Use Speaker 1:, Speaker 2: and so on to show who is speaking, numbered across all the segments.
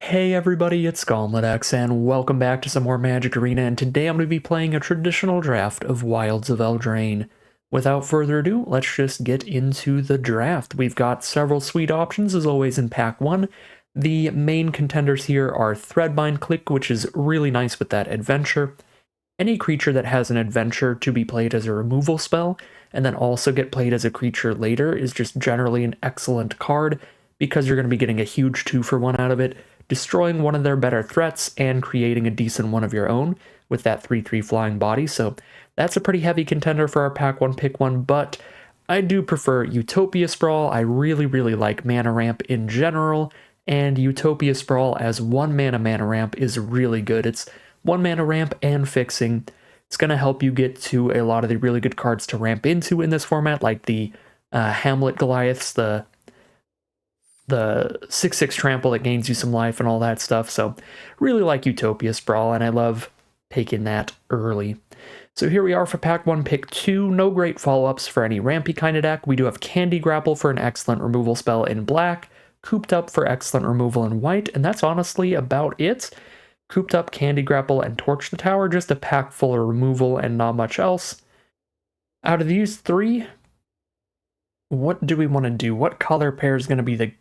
Speaker 1: Hey everybody, it's GauntletX, and welcome back to some more Magic Arena, and today I'm going to be playing a traditional draft of Wilds of Eldraine. Without further ado, let's just get into the draft. We've got several sweet options, as always, in Pack 1. The main contenders here are Threadbind Click, which is really nice with that adventure. Any creature that has an adventure to be played as a removal spell, and then also get played as a creature later, is just generally an excellent card, because you're going to be getting a huge 2-for-1 out of it, destroying one of their better threats and creating a decent one of your own with that 3/3 flying body. So that's a pretty heavy contender for our Pack 1 Pick 1, but I do prefer Utopia Sprawl. I really like Mana Ramp in general, and Utopia Sprawl as 1 mana ramp is really good. It's 1 mana ramp and fixing. It's going to help you get to a lot of the really good cards to ramp into in this format, like the Hamlet Goliaths, the 6/6 trample that gains you some life and all that stuff. So really like Utopia Sprawl, and I love taking that early. So here we are for Pack 1 Pick 2. No great follow-ups for any rampy kind of deck. We do have Candy Grapple for an excellent removal spell in black, Cooped Up for excellent removal in white, and that's honestly about it. Cooped Up, Candy Grapple, and Torch the Tower, just a pack full of removal and not much else. Out of these three, what do we want to do? What color pair is going to be the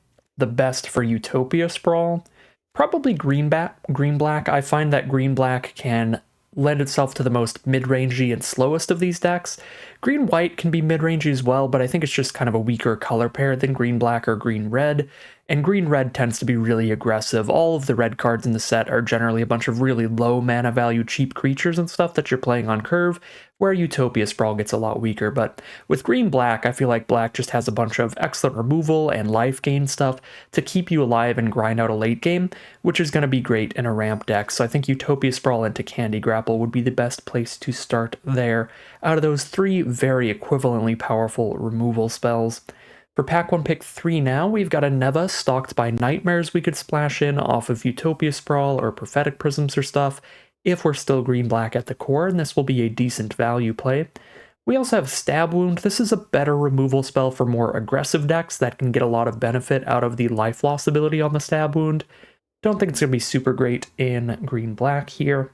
Speaker 1: best for Utopia Sprawl? Probably green-black. I find that green-black can lend itself to the most mid-rangey and slowest of these decks. Green-white can be mid-rangey as well, but I think it's just kind of a weaker color pair than green-black or green-red. And green-red tends to be really aggressive. All of the red cards in the set are generally a bunch of really low mana value cheap creatures and stuff that you're playing on curve, where Utopia Sprawl gets a lot weaker. But with green-black, I feel like black just has a bunch of excellent removal and life gain stuff to keep you alive and grind out a late game, which is going to be great in a ramp deck. So I think Utopia Sprawl into Candy Grapple would be the best place to start there, out of those three very equivalently powerful removal spells. For Pack 1 Pick 3 now, we've got a Neva Stalked by Nightmares we could splash in off of Utopia Sprawl or Prophetic Prisms or stuff, if we're still green-black at the core, and this will be a decent value play. We also have Stab Wound. This is a better removal spell for more aggressive decks that can get a lot of benefit out of the life loss ability on the Stab Wound. Don't think it's going to be super great in green-black here.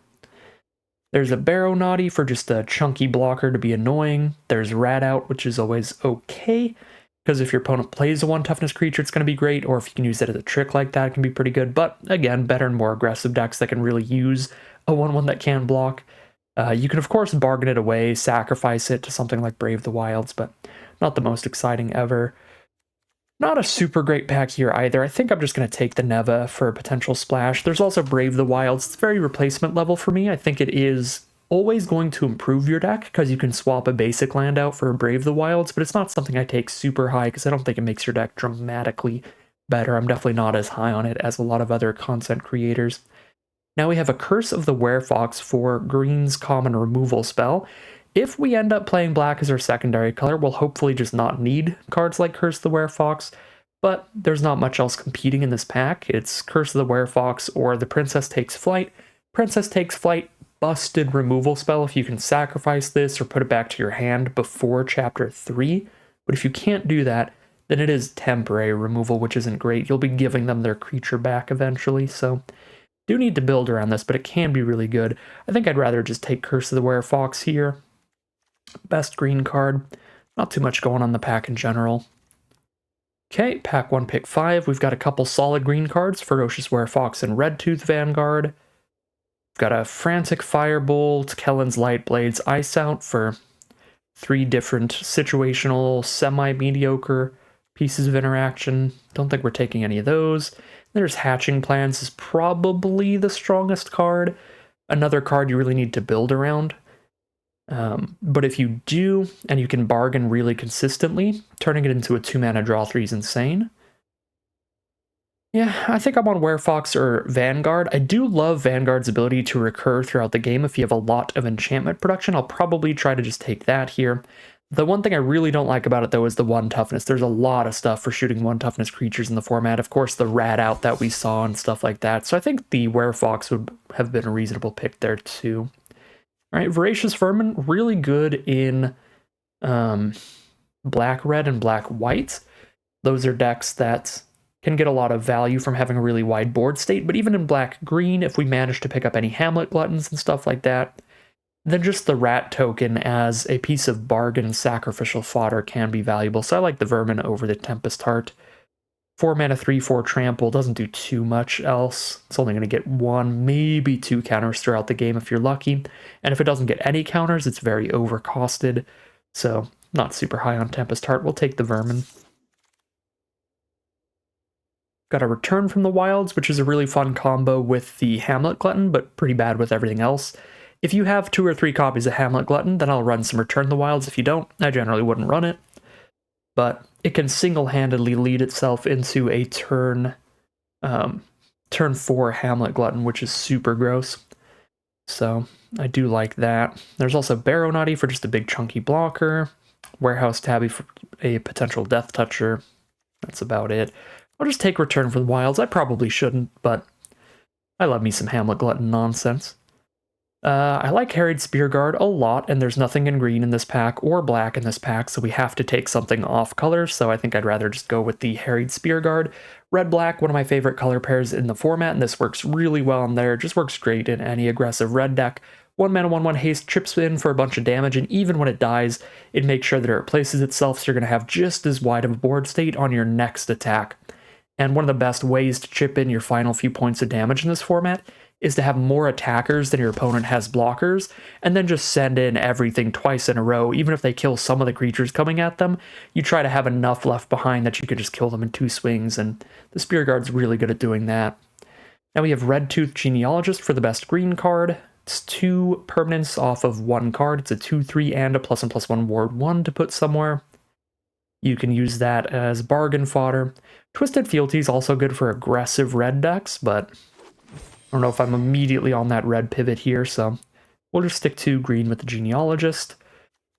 Speaker 1: There's a Barrow Naughty for just a chunky blocker to be annoying. There's Rat Out, which is always okay, because if your opponent plays a 1-toughness creature, it's going to be great, or if you can use it as a trick like that, it can be pretty good. But again, better and more aggressive decks that can really use a 1/1 that can block. You can, of course, bargain it away, sacrifice it to something like Brave the Wilds, but not the most exciting ever. Not a super great pack here either. I think I'm just going to take the Neva for a potential splash. There's also Brave the Wilds. It's very replacement level for me. I think it is always going to improve your deck because you can swap a basic land out for a Brave the Wilds, but it's not something I take super high because I don't think it makes your deck dramatically better. I'm definitely not as high on it as a lot of other content creators. Now we have a Curse of the Werefox for green's common removal spell. If we end up playing black as our secondary color, we'll hopefully just not need cards like Curse of the Werefox, but there's not much else competing in this pack. It's Curse of the Werefox or the Princess Takes Flight. Princess Takes Flight, busted removal spell if you can sacrifice this or put it back to your hand before Chapter 3, but if you can't do that, then it is temporary removal, which isn't great. You'll be giving them their creature back eventually, so do need to build around this, but it can be really good. I think I'd rather just take Curse of the Werefox here. Best green card. Not too much going on in the pack in general. Okay, Pack 1 Pick 5. We've got a couple solid green cards, Ferocious Werefox and Redtooth Vanguard. We've got a Frantic Firebolt, Kellen's Lightblades, Ice Out for 3 different situational, semi-mediocre pieces of interaction. Don't think we're taking any of those. There's Hatching Plans is probably the strongest card. Another card you really need to build around. But if you do, and you can bargain really consistently, turning it into a 2-mana draw 3 is insane. Yeah, I think I'm on Werefox or Vanguard. I do love Vanguard's ability to recur throughout the game if you have a lot of enchantment production. I'll probably try to just take that here. The one thing I really don't like about it, though, is the 1-toughness. There's a lot of stuff for shooting 1-toughness creatures in the format. Of course, the Rat Out that we saw and stuff like that. So I think the Werefox would have been a reasonable pick there, too. All right, Voracious Vermin, really good in black-red and black-white. Those are decks that can get a lot of value from having a really wide board state, but even in black-green, if we manage to pick up any Hamlet Gluttons and stuff like that, then just the rat token as a piece of bargain and sacrificial fodder can be valuable. So I like the Vermin over the Tempest Heart. 4 mana, 3/4 trample doesn't do too much else. It's only going to get 1, maybe 2 counters throughout the game if you're lucky. And if it doesn't get any counters, it's very overcosted. So not super high on Tempest Heart. We'll take the Vermin. Got a Return from the Wilds, which is a really fun combo with the Hamlet Glutton, but pretty bad with everything else. If you have 2 or 3 copies of Hamlet Glutton, then I'll run some Return the Wilds. If you don't, I generally wouldn't run it. But it can single-handedly lead itself into a turn 4 Hamlet Glutton, which is super gross. So I do like that. There's also Barrow Nutty for just a big chunky blocker. Warehouse Tabby for a potential Death Toucher. That's about it. I'll just take Return from the Wilds. I probably shouldn't, but I love me some Hamlet Glutton nonsense. I like Harried Spearguard a lot, and there's nothing in green in this pack or black in this pack, so we have to take something off color, so I think I'd rather just go with the Harried Spearguard. Red-black, one of my favorite color pairs in the format, and this works really well in there. It just works great in any aggressive red deck. 1 mana, 1/1 haste, chips in for a bunch of damage, and even when it dies, it makes sure that it replaces itself, so you're going to have just as wide of a board state on your next attack. And one of the best ways to chip in your final few points of damage in this format is to have more attackers than your opponent has blockers, and then just send in everything twice in a row. Even if they kill some of the creatures coming at them, you try to have enough left behind that you could just kill them in 2 swings, and the Spear Guard's really good at doing that. Now we have Red Tooth Genealogist for the best green card. It's 2 permanents off of 1 card. It's a 2/3 and a +1/+1 ward 1 to put somewhere. You can use that as bargain fodder. Twisted Fealty is also good for aggressive red decks, but I don't know if I'm immediately on that red pivot here, so we'll just stick to green with the Genealogist.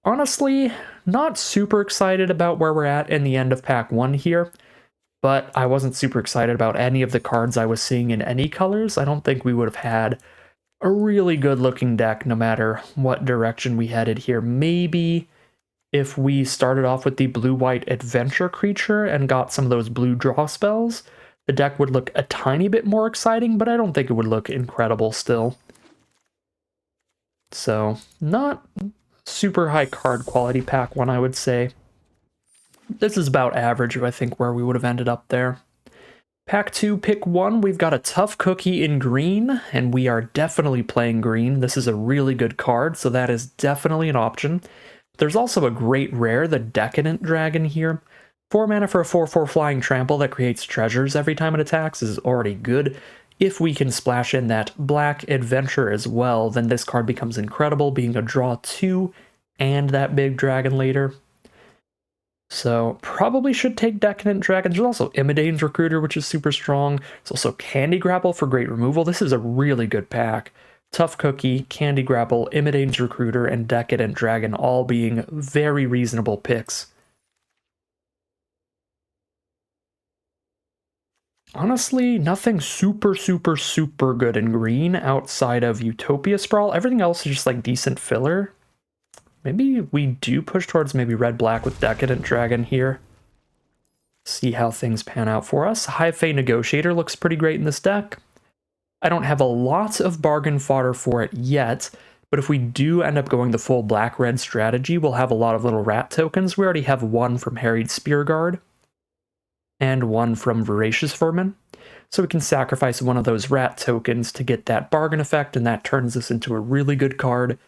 Speaker 1: Honestly, not super excited about where we're at in the end of pack 1 here, but I wasn't super excited about any of the cards I was seeing in any colors. I don't think we would have had a really good looking deck no matter what direction we headed here. Maybe if we started off with the blue-white adventure creature and got some of those blue draw spells, the deck would look a tiny bit more exciting, but I don't think it would look incredible still. So, not super high card quality pack 1, I would say. This is about average, I think, where we would have ended up there. Pack 2, pick 1, we've got a Tough Cookie in green, and we are definitely playing green. This is a really good card, so that is definitely an option. There's also a great rare, the Decadent Dragon here. 4 mana for a 4/4 flying trample that creates treasures every time it attacks is already good. If we can splash in that black adventure as well, then this card becomes incredible, being a draw 2 and that big dragon later. So probably should take Decadent Dragon. There's also Imidane's Recruiter, which is super strong. There's also Candy Grapple for great removal. This is a really good pack. Tough Cookie, Candy Grapple, Imidane's Recruiter, and Decadent Dragon all being very reasonable picks. Honestly, nothing super good in green outside of Utopia Sprawl. Everything else is just like decent filler. Maybe we do push towards maybe red-black with Decadent Dragon here. See how things pan out for us. High Fae Negotiator looks pretty great in this deck. I don't have a lot of bargain fodder for it yet, but if we do end up going the full black-red strategy, we'll have a lot of little rat tokens. We already have 1 from Harried Spearguard and 1 from Voracious Vermin. So we can sacrifice one of those rat tokens to get that bargain effect, and that turns us into a really good card.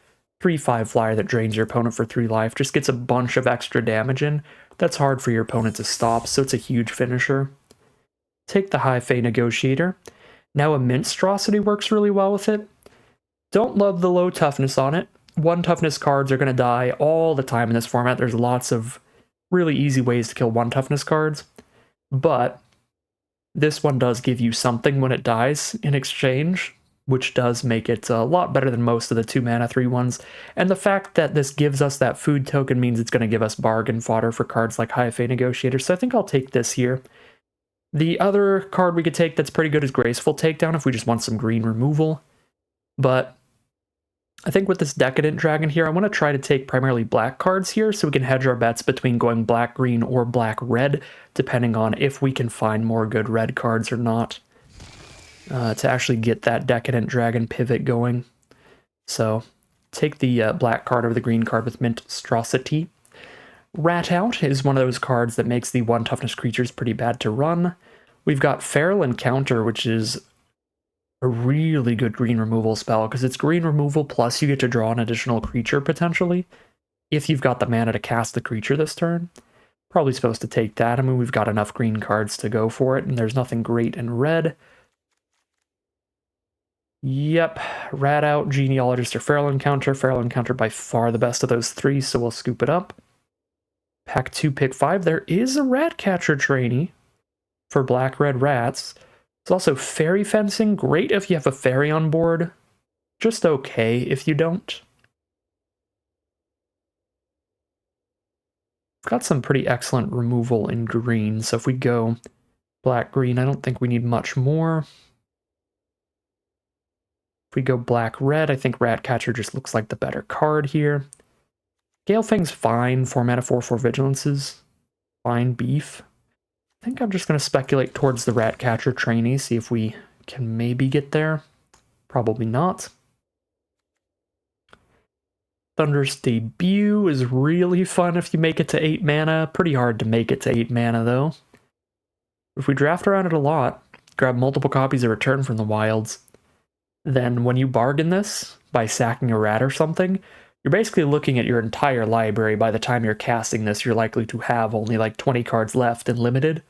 Speaker 1: 3/5 flyer that drains your opponent for 3 life, just gets a bunch of extra damage in. That's hard for your opponent to stop, so it's a huge finisher. Take the High Fae Negotiator. Now a Minstrosity works really well with it. Don't love the low toughness on it. 1 toughness cards are going to die all the time in this format. There's lots of really easy ways to kill 1 toughness cards. But this one does give you something when it dies in exchange, which does make it a lot better than most of the 2 mana 3/1s. And the fact that this gives us that food token means it's going to give us bargain fodder for cards like High Fae Negotiator, so I think I'll take this here. The other card we could take that's pretty good is Graceful Takedown if we just want some green removal. But I think with this Decadent Dragon here, I want to try to take primarily black cards here so we can hedge our bets between going black-green or black-red, depending on if we can find more good red cards or not, to actually get that Decadent Dragon pivot going. So take the black card over the green card with Monstrosity. Rat Out is one of those cards that makes the 1 toughness creatures pretty bad to run. We've got Feral Encounter, which is a really good green removal spell, because it's green removal plus you get to draw an additional creature potentially, if you've got the mana to cast the creature this turn. Probably supposed to take that. I mean, we've got enough green cards to go for it, and there's nothing great in red. Yep, Rat Out, Genealogist, or Feral Encounter. Feral Encounter by far the best of those three, so we'll scoop it up. Pack 2, pick 5. There is a Ratcatcher trainee for black-red rats. There's also Fairy Fencing. Great if you have a fairy on board. Just okay if you don't. We've got some pretty excellent removal in green, so if we go black-green, I don't think we need much more. If we go black-red, I think Ratcatcher just looks like the better card here. Galefang's fine. 4 mana, 4/4 Vigilances. Fine beef. I think I'm just going to speculate towards the Ratcatcher trainee, see if we can maybe get there. Probably not. Thunder's Debut is really fun if you make it to 8 mana. Pretty hard to make it to 8 mana, though. If we draft around it a lot, grab multiple copies of Return from the Wilds, then when you bargain this by sacking a rat or something, you're basically looking at your entire library. By the time you're casting this, you're likely to have only like 20 cards left and limited.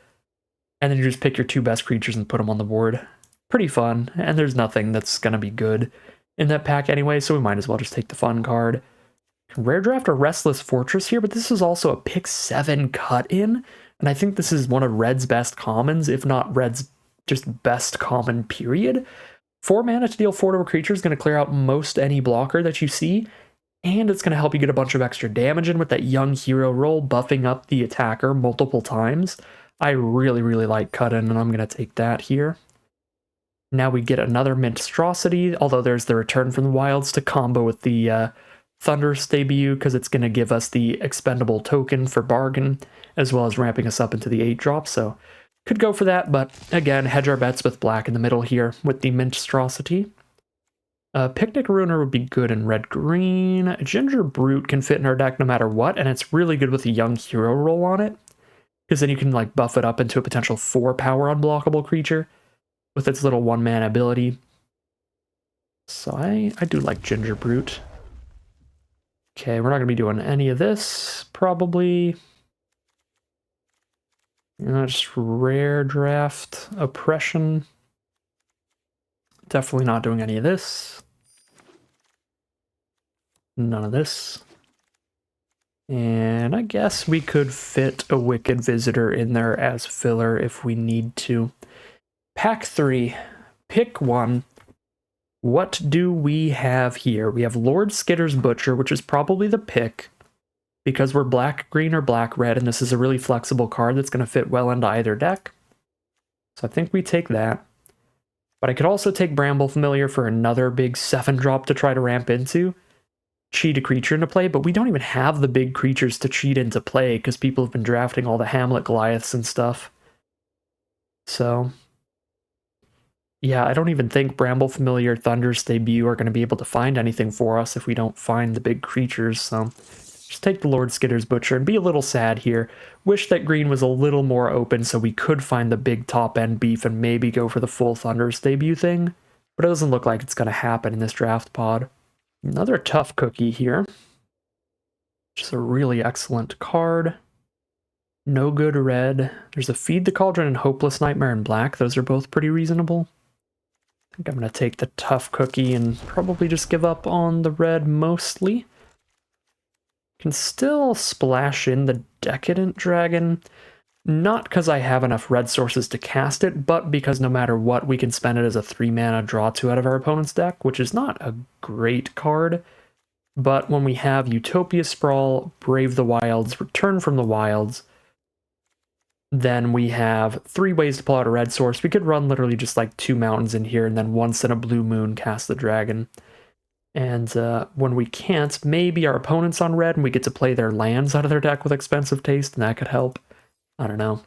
Speaker 1: And then you just pick your 2 best creatures and put them on the board. Pretty fun, and there's nothing that's going to be good in that pack anyway, so we might as well just take the fun card. Rare draft a Restless Fortress here, but this is also a pick 7 cut-in, and I think this is one of Red's best commons, if not Red's just best common, period. 4 mana to deal 4 to a creature is going to clear out most any blocker that you see, and it's going to help you get a bunch of extra damage in with that young hero roll, buffing up the attacker multiple times. I really, really like cut-in, and I'm going to take that here. Now we get another Monstrosity, although there's the Return from the Wilds to combo with the Thunder's Debut, because it's going to give us the expendable token for bargain, as well as ramping us up into the 8-drop, so could go for that, but again, hedge our bets with black in the middle here with the Monstrosity. Picnic Ruiner would be good in red-green. Ginger Brute can fit in our deck no matter what, and it's really good with a young hero roll on it, because then you can like buff it up into a potential 4 power unblockable creature with its little 1 mana ability. So I do like Ginger Brute. Okay, we're not going to be doing any of this, probably. Just rare draft Oppression. Definitely not doing any of this. None of this. And I guess we could fit a Wicked Visitor in there as filler if we need to. Pack 3. Pick 1. What do we have here? We have Lord Skitter's Butcher, which is probably the pick, because we're black-green or black-red, and this is a really flexible card that's going to fit well into either deck. So I think we take that. But I could also take Bramble Familiar for another big 7-drop to try to ramp into. Cheat a creature into play, but we don't even have the big creatures to cheat into play, because people have been drafting all the Hamlet Goliaths and stuff. So yeah, I don't even think Bramble Familiar, Thunder's Debut are going to be able to find anything for us if we don't find the big creatures, so just take the Lord Skitter's Butcher and be a little sad here. Wish that green was a little more open so we could find the big top-end beef and maybe go for the full Thunder's Debut thing, but it doesn't look like it's going to happen in this draft pod. Another tough cookie here, which is a really excellent card. No good red. There's a Feed the Cauldron and Hopeless Nightmare in black. Those are both pretty reasonable. I think I'm going to take the tough cookie and probably just give up on the red mostly. Can still splash in the Decadent Dragon, not because I have enough red sources to cast it, but because no matter what, we can spend it as a 3-mana draw 2 out of our opponent's deck, which is not a great card. But when we have Utopia Sprawl, Brave the Wilds, Return from the Wilds, then we have 3 ways to pull out a red source. We could run literally just like 2 mountains in here, and then once in a blue moon cast the dragon. And when we can't, maybe our opponent's on red and we get to play their lands out of their deck with expensive taste, and that could help. I don't know.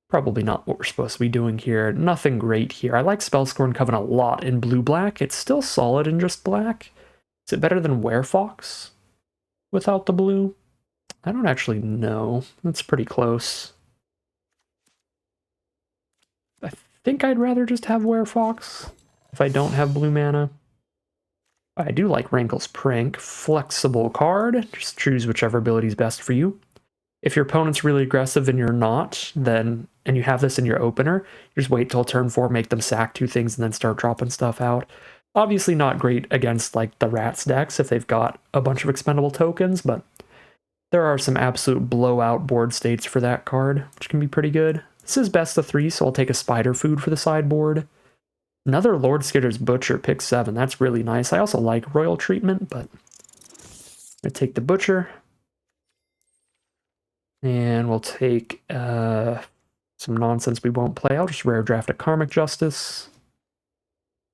Speaker 1: Probably not what we're supposed to be doing here. Nothing great here. I like Spellscorn Coven a lot in blue-black. It's still solid in just black. Is it better than Werefox without the blue? I don't actually know. That's pretty close. I think I'd rather just have Werefox if I don't have blue mana. I do like Rankle's Prank. Flexible card. Just choose whichever ability is best for you. If your opponent's really aggressive and you're not, then, and you have this in your opener, you just wait till turn 4, make them sack 2 things, and then start dropping stuff out. Obviously not great against, like, the Rats decks if they've got a bunch of expendable tokens, but there are some absolute blowout board states for that card, which can be pretty good. This is best of 3, so I'll take a Spider Food for the sideboard. Another Lord Skitter's Butcher, pick 7. That's really nice. I also like Royal Treatment, but I'm going to take the Butcher. And we'll take some nonsense we won't play. I'll just rare draft a Karmic Justice.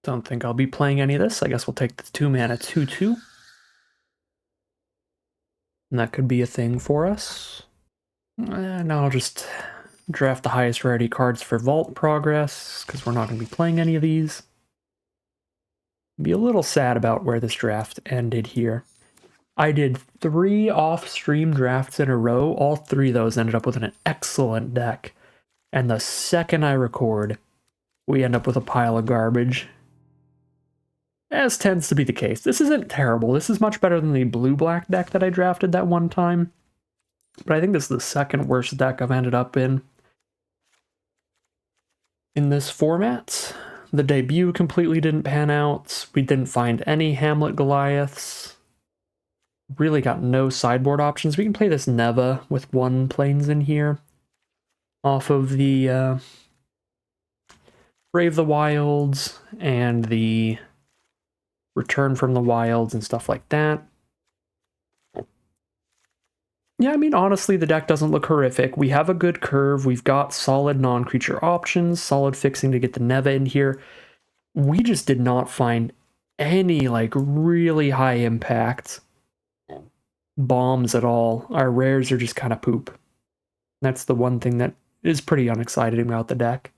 Speaker 1: Don't think I'll be playing any of this. I guess we'll take the 2-mana 2/2. And that could be a thing for us. Now I'll just draft the highest rarity cards for Vault Progress, because we're not going to be playing any of these. Be a little sad about where this draft ended here. I did 3 off-stream drafts in a row. All 3 of those ended up with an excellent deck. And the second I record, we end up with a pile of garbage. As tends to be the case. This isn't terrible. This is much better than the blue-black deck that I drafted that one time. But I think this is the second worst deck I've ended up in this format. The debut completely didn't pan out. We didn't find any Hamlet Goliaths. Really got no sideboard options. We can play this Neva with 1 plains in here off of the Brave the Wilds and the Return from the Wilds and stuff like that. Yeah, I mean, honestly, the deck doesn't look horrific. We have a good curve. We've got solid non-creature options, solid fixing to get the Neva in here. We just did not find any, like, really high impact bombs at all. Our rares are just kind of poop. That's the one thing that is pretty unexciting about the deck.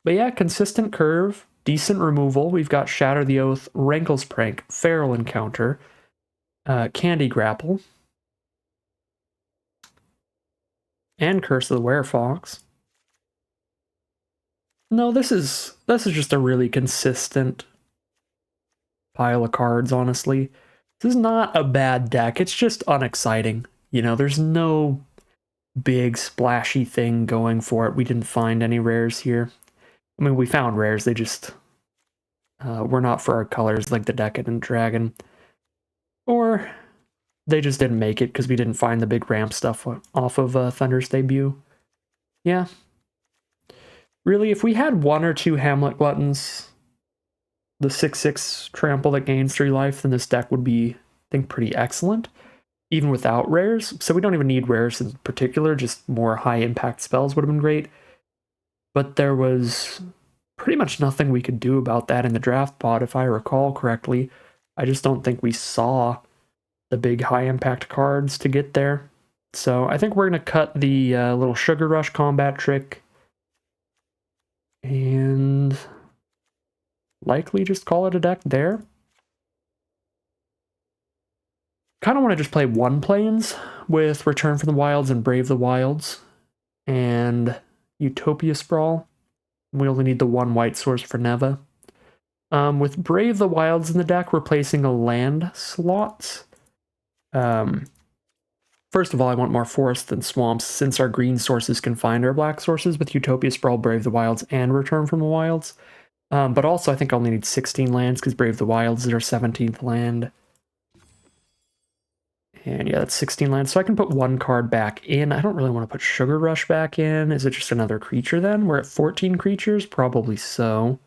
Speaker 1: But yeah, consistent curve, decent removal. We've got Shatter the Oath, Rankle's Prank, Feral Encounter, Candy Grapple, and Curse of the Werefox. No, this is just a really consistent pile of cards, honestly. This is not a bad deck, it's just unexciting. You know, there's no big splashy thing going for it. We didn't find any rares here. I mean, we found rares, they just were not for our colors, like the Decadent Dragon. Or they just didn't make it because we didn't find the big ramp stuff off of Thunder's debut. Yeah. Really, if we had 1 or 2 Hamlet Gluttons, the 6/6 trample that gains 3 life, then this deck would be, I think, pretty excellent, even without rares. So we don't even need rares in particular, just more high impact spells would have been great. But there was pretty much nothing we could do about that in the draft pod, if I recall correctly. I just don't think we saw the big high impact cards to get there. So I think we're going to cut the little Sugar Rush combat trick and likely just call it a deck there. Kind of want to just play 1 plains with Return from the Wilds and Brave the Wilds and Utopia Sprawl. We only need the 1 white source for Neva. With Brave the Wilds in the deck, replacing a land slot. First of all, I want more forests than swamps, since our green sources can find our black sources with Utopia Sprawl, Brave the Wilds, and Return from the Wilds. But also, I think I only need 16 lands, because Brave the Wilds is our 17th land. And yeah, that's 16 lands. So I can put 1 card back in. I don't really want to put Sugar Rush back in. Is it just another creature then? We're at 14 creatures? Probably so.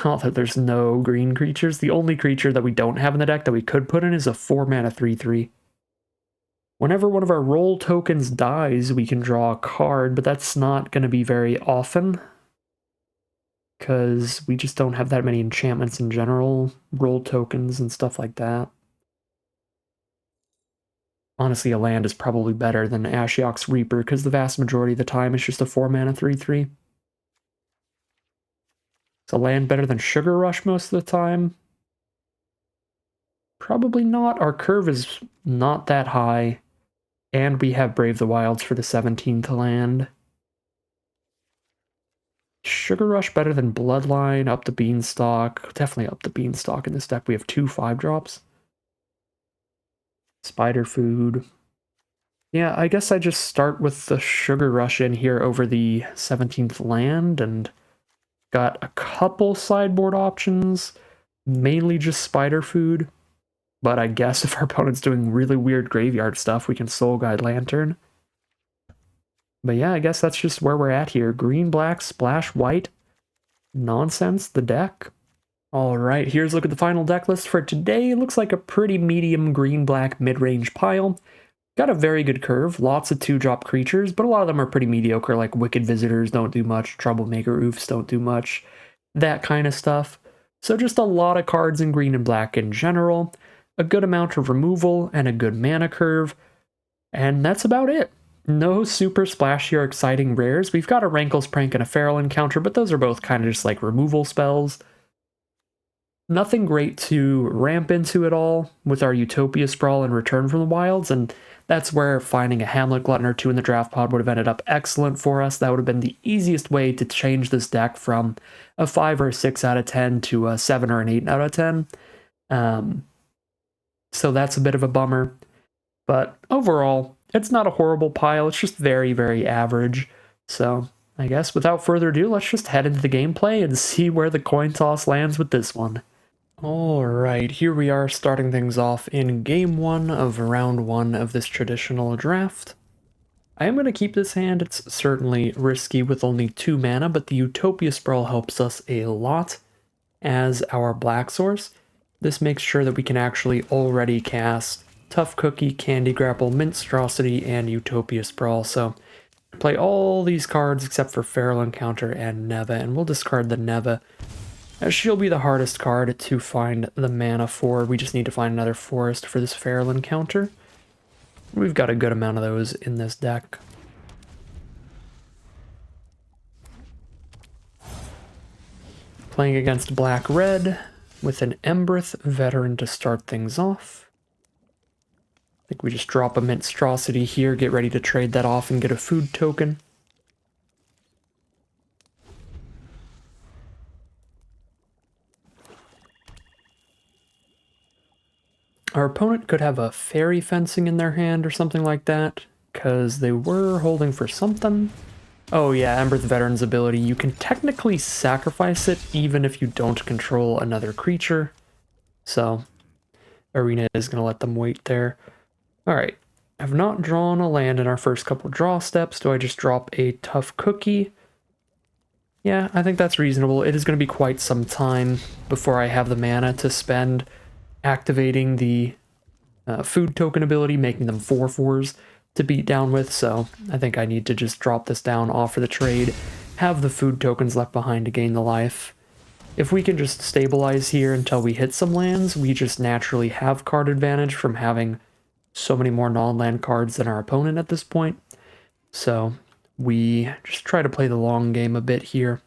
Speaker 1: Although there's no green creatures. The only creature that we don't have in the deck that we could put in is a 4-mana 3/3. Whenever one of our roll tokens dies, we can draw a card, but that's not going to be very often. because we just don't have that many enchantments in general, roll tokens and stuff like that. Honestly, a land is probably better than Ashiok's Reaper because the vast majority of the time it's just a 4-mana 3/3. Is a land better than Sugar Rush most of the time? Probably not. Our curve is not that high, and we have Brave the Wilds for the 17th land. Sugar Rush better than Bloodline, up the Beanstalk. Definitely up the Beanstalk in this deck. We have 2 5-drops. Spider Food. Yeah, I guess I just start with the Sugar Rush in here over the 17th land, and got a couple sideboard options, mainly just Spider Food. But I guess if our opponent's doing really weird graveyard stuff, we can Soul Guide Lantern. But yeah, I guess that's just where we're at here. Green, black, splash, white. Nonsense, the deck. Alright, here's a look at the final deck list for today. It looks like a pretty medium green-black mid-range pile. Got a very good curve, lots of 2-drop creatures, but a lot of them are pretty mediocre, like Wicked Visitors don't do much, Troublemaker Oofs don't do much, that kind of stuff. So just a lot of cards in green and black in general, a good amount of removal, and a good mana curve, and that's about it. No super splashy or exciting rares. We've got a Rankle's Prank and a Feral Encounter, but those are both kind of just like removal spells. Nothing great to ramp into at all with our Utopia Sprawl and Return from the Wilds, and that's where finding a Hamlet Glutton or 2 in the draft pod would have ended up excellent for us. That would have been the easiest way to change this deck from a 5 or a 6 out of 10 to a 7 or an 8 out of 10. So that's a bit of a bummer. But overall, it's not a horrible pile. It's just very, very average. So I guess without further ado, let's just head into the gameplay and see where the coin toss lands with this one. Alright, here we are starting things off in game 1 of round 1 of this traditional draft. I am going to keep this hand. It's certainly risky with only 2 mana, but the Utopia Sprawl helps us a lot as our black source. This makes sure that we can actually already cast Tough Cookie, Candy Grapple, Minstrosity, and Utopia Sprawl. So play all these cards except for Feral Encounter and Neva, and we'll discard the Neva, as she'll be the hardest card to find the mana for. We just need to find another forest for this Feral Encounter. We've got a good amount of those in this deck. Playing against black-red with an Embereth Veteran to start things off. I think we just drop a Minstrosity here, get ready to trade that off and get a food token. Our opponent could have a Fairy Fencing in their hand or something like that, because they were holding for something. Oh yeah, Embereth Veteran's ability. You can technically sacrifice it even if you don't control another creature. So, Arena is going to let them wait there. Alright, I've not drawn a land in our first couple draw steps. Do I just drop a Tough Cookie? Yeah, I think that's reasonable. It is going to be quite some time before I have the mana to spend activating the food token ability, making them 4/4s to beat down with, so I think I need to just drop this down, offer the trade, have the food tokens left behind to gain the life. If we can just stabilize here until we hit some lands, we just naturally have card advantage from having so many more non-land cards than our opponent at this point. So we just try to play the long game a bit here,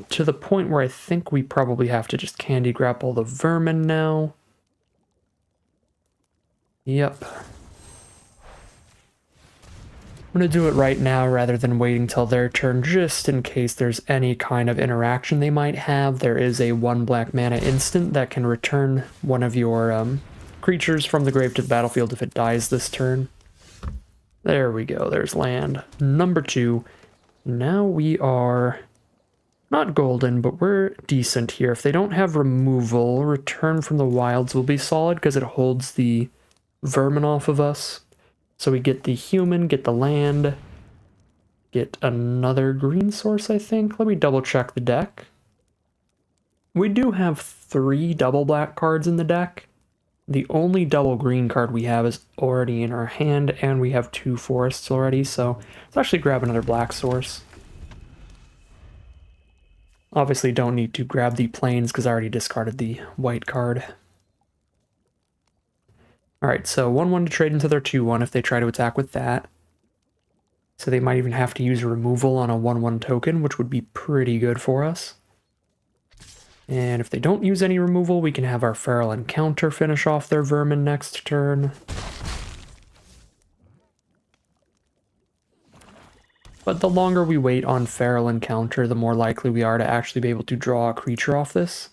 Speaker 1: to the point where I think we probably have to just Candy Grapple the Vermin now. Yep. I'm going to do it right now rather than waiting till their turn, just in case there's any kind of interaction they might have. There is a 1 black mana instant that can return one of your creatures from the grave to the battlefield if it dies this turn. There we go, there's land number 2. Now we are not golden, but we're decent here. If they don't have removal, Return from the Wilds will be solid because it holds the vermin off of us. So we get the human, get the land, get another green source, I think. Let me double check the deck. We do have 3 double black cards in the deck. The only double green card we have is already in our hand, and we have 2 forests already, so let's actually grab another black source. Obviously don't need to grab the plains because I already discarded the white card. Alright, so 1/1 to trade into their 2/1 if they try to attack with that. So they might even have to use removal on a 1/1 token, which would be pretty good for us. And if they don't use any removal, we can have our Feral Encounter finish off their vermin next turn. But the longer we wait on Feral Encounter, the more likely we are to actually be able to draw a creature off this.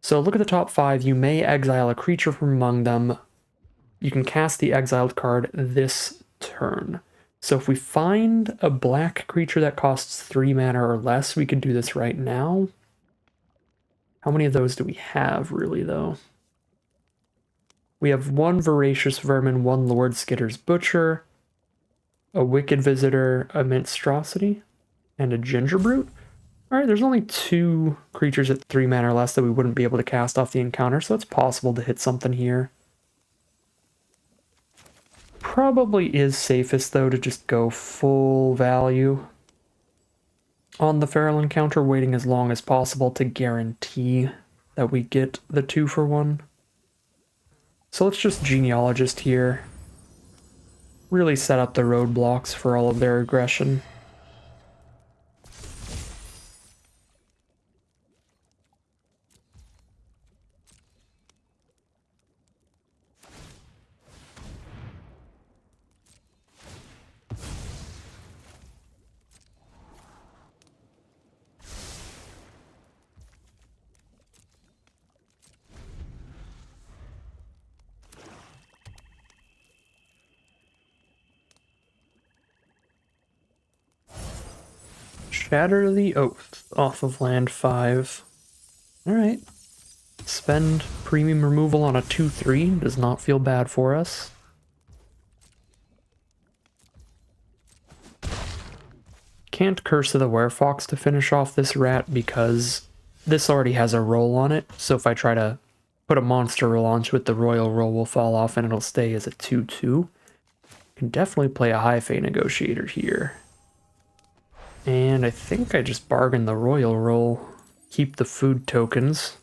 Speaker 1: So look at the top 5. You may exile a creature from among them. You can cast the exiled card this turn. So if we find a black creature that costs 3 mana or less, we could do this right now. How many of those do we have, really, though? We have 1 Voracious Vermin, 1 Lord Skitter's Butcher, a Wicked Visitor, a Monstrosity, and a Gingerbrute. Alright, there's only 2 creatures at 3 mana or less that we wouldn't be able to cast off the encounter, so it's possible to hit something here. Probably is safest, though, to just go full value on the Feral Encounter, waiting as long as possible to guarantee that we get the 2-for-1. So let's just Genealogist here. Really set up the roadblocks for all of their aggression. Shatter the Oath off of land 5. Alright. Spend premium removal on a 2/3 does not feel bad for us. Can't Curse of the Werefox to finish off this rat because this already has a roll on it, so if I try to put a monster roll onto it, the royal roll will fall off and it'll stay as a 2/2. Can definitely play a High Fate Negotiator here. And I think I just bargained the royal roll. Keep the food tokens.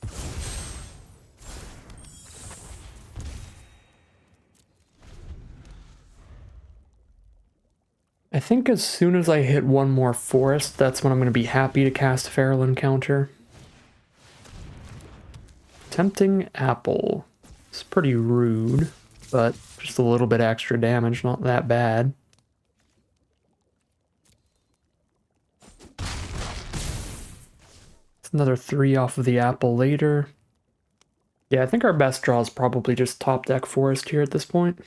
Speaker 1: I think as soon as I hit 1 more forest, that's when I'm going to be happy to cast Feral Encounter. Tempting Apple. It's pretty rude, but just a little bit extra damage, not that bad. It's another 3 off of the apple later. Yeah, I think our best draw is probably just top deck forest here at this point.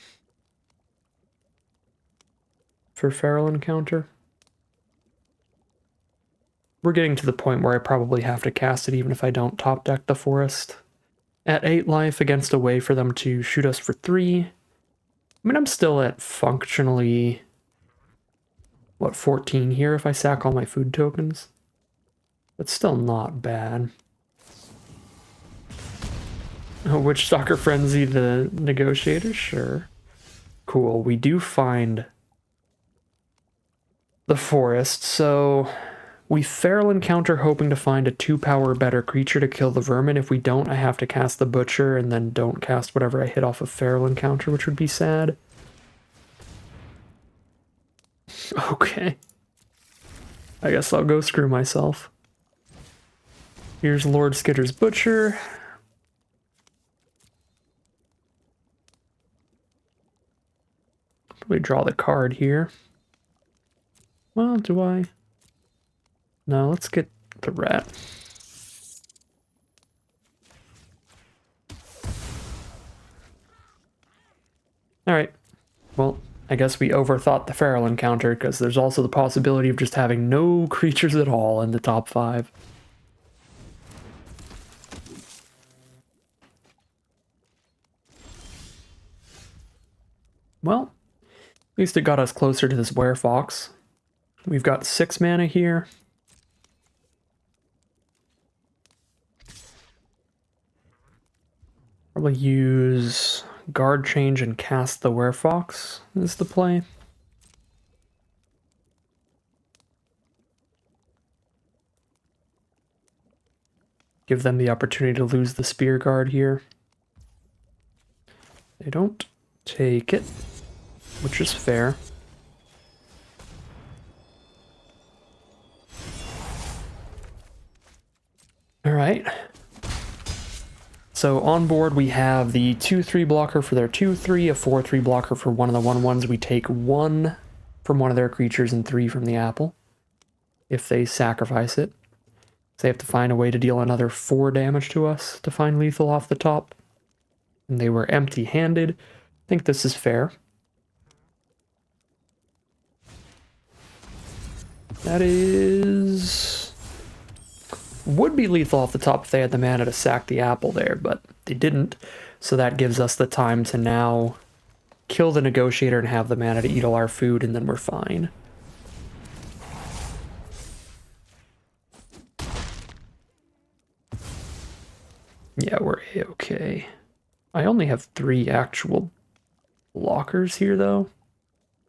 Speaker 1: For Feral Encounter. We're getting to the point where I probably have to cast it even if I don't top deck the forest. At 8 life against a way for them to shoot us for 3. I mean, I'm still at functionally, what, 14 here if I sack all my food tokens? But still not bad. Oh, Witchstalker Frenzy, the Negotiator? Sure. Cool, we do find the forest, so we Feral Encounter hoping to find a 2-power better creature to kill the vermin. If we don't, I have to cast the Butcher and then don't cast whatever I hit off of Feral Encounter, which would be sad. Okay. I guess I'll go screw myself. Here's Lord Skitter's Butcher. Probably draw the card here. Well, do I? No, let's get the rat. Alright. Well, I guess we overthought the Feral Encounter, because there's also the possibility of just having no creatures at all in the top 5. Well, at least it got us closer to this Werefox. We've got 6 mana here. Probably use Guard Change and cast the Werefox is the play. Give them the opportunity to lose the spear guard here. They don't take it, which is fair. All right. So on board we have the 2/3 blocker for their 2/3, a 4/3 blocker for one of the 1/1s. We take 1 from one of their creatures and 3 from the apple if they sacrifice it. So they have to find a way to deal another 4 damage to us to find lethal off the top. And they were empty-handed. I think this is fair. That is... would be lethal off the top if they had the mana to sack the apple there, but they didn't. So that gives us the time to now kill the negotiator and have the mana to eat all our food, and then we're fine. Yeah, we're A-okay. I only have 3 actual blockers here, though.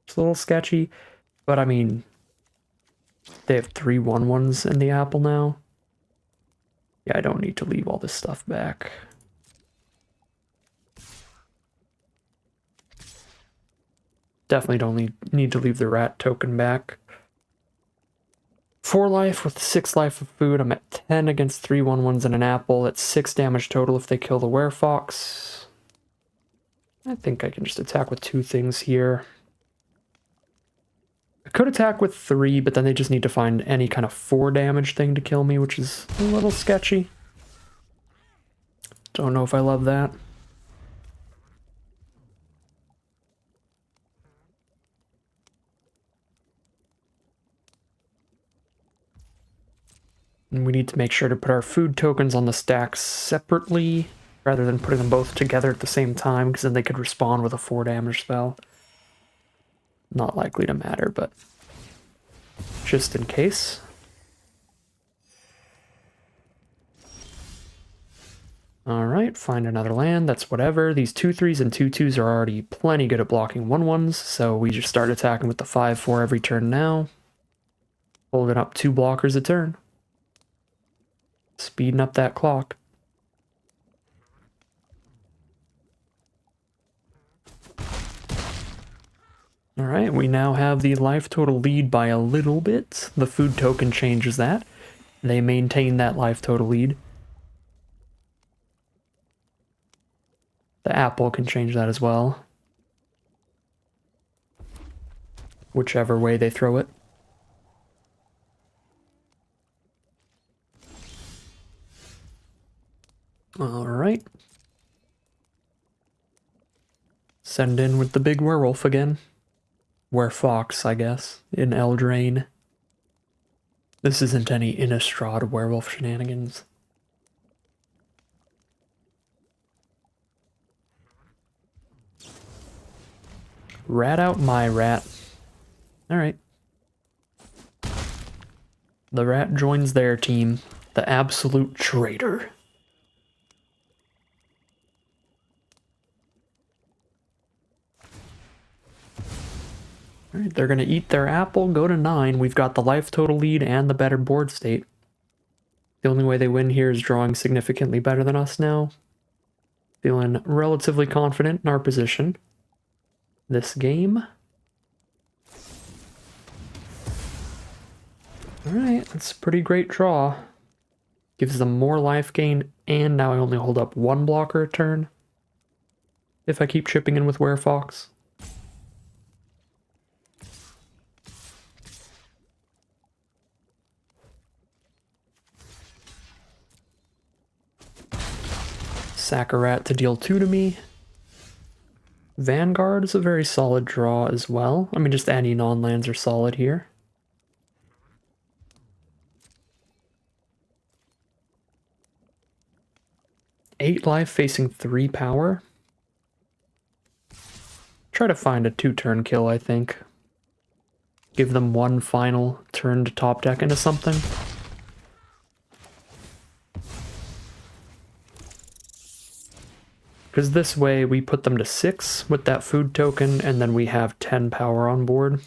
Speaker 1: It's a little sketchy, but I mean, they have 3 1/1s in the apple now. Yeah, I don't need to leave all this stuff back. Definitely don't need to leave the rat token back. 4 life with 6 life of food. I'm at 10 against 3 1/1s and an apple. It's 6 damage total if they kill the werefox. I think I can just attack with 2 things here. I could attack with 3, but then they just need to find any kind of 4 damage thing to kill me, which is a little sketchy. Don't know if I love that. And we need to make sure to put our food tokens on the stacks separately, rather than putting them both together at the same time, because then they could respawn with a 4 damage spell. Not likely to matter, but just in case. Alright, find another land, that's whatever. These 2/3s and 2/2s are already plenty good at blocking 1/1s, so we just start attacking with the 5/4 every turn now. Holding up 2 blockers a turn. Speeding up that clock. Alright, we now have the life total lead by a little bit. The food token changes that. They maintain that life total lead. The apple can change that as well. Whichever way they throw it. Alright. Send in with the big werewolf again. Werefox, I guess, in Eldraine. This isn't any Innistrad werewolf shenanigans. Rat out my rat. Alright. The rat joins their team. The absolute traitor. Alright, they're going to eat their apple, go to 9. We've got the life total lead and the better board state. The only way they win here is drawing significantly better than us now. Feeling relatively confident in our position this game. Alright, that's a pretty great draw. Gives them more life gain, and now I only hold up 1 blocker a turn. If I keep chipping in with Werefox. Sack a rat to deal 2 to me. Vanguard is a very solid draw as well. I mean, just any non-lands are solid here. Eight life facing 3 power. Try to find a 2-turn kill, I think. Give them 1 final turn to top deck into something. Because this way we put them to 6 with that food token, and then we have 10 power on board.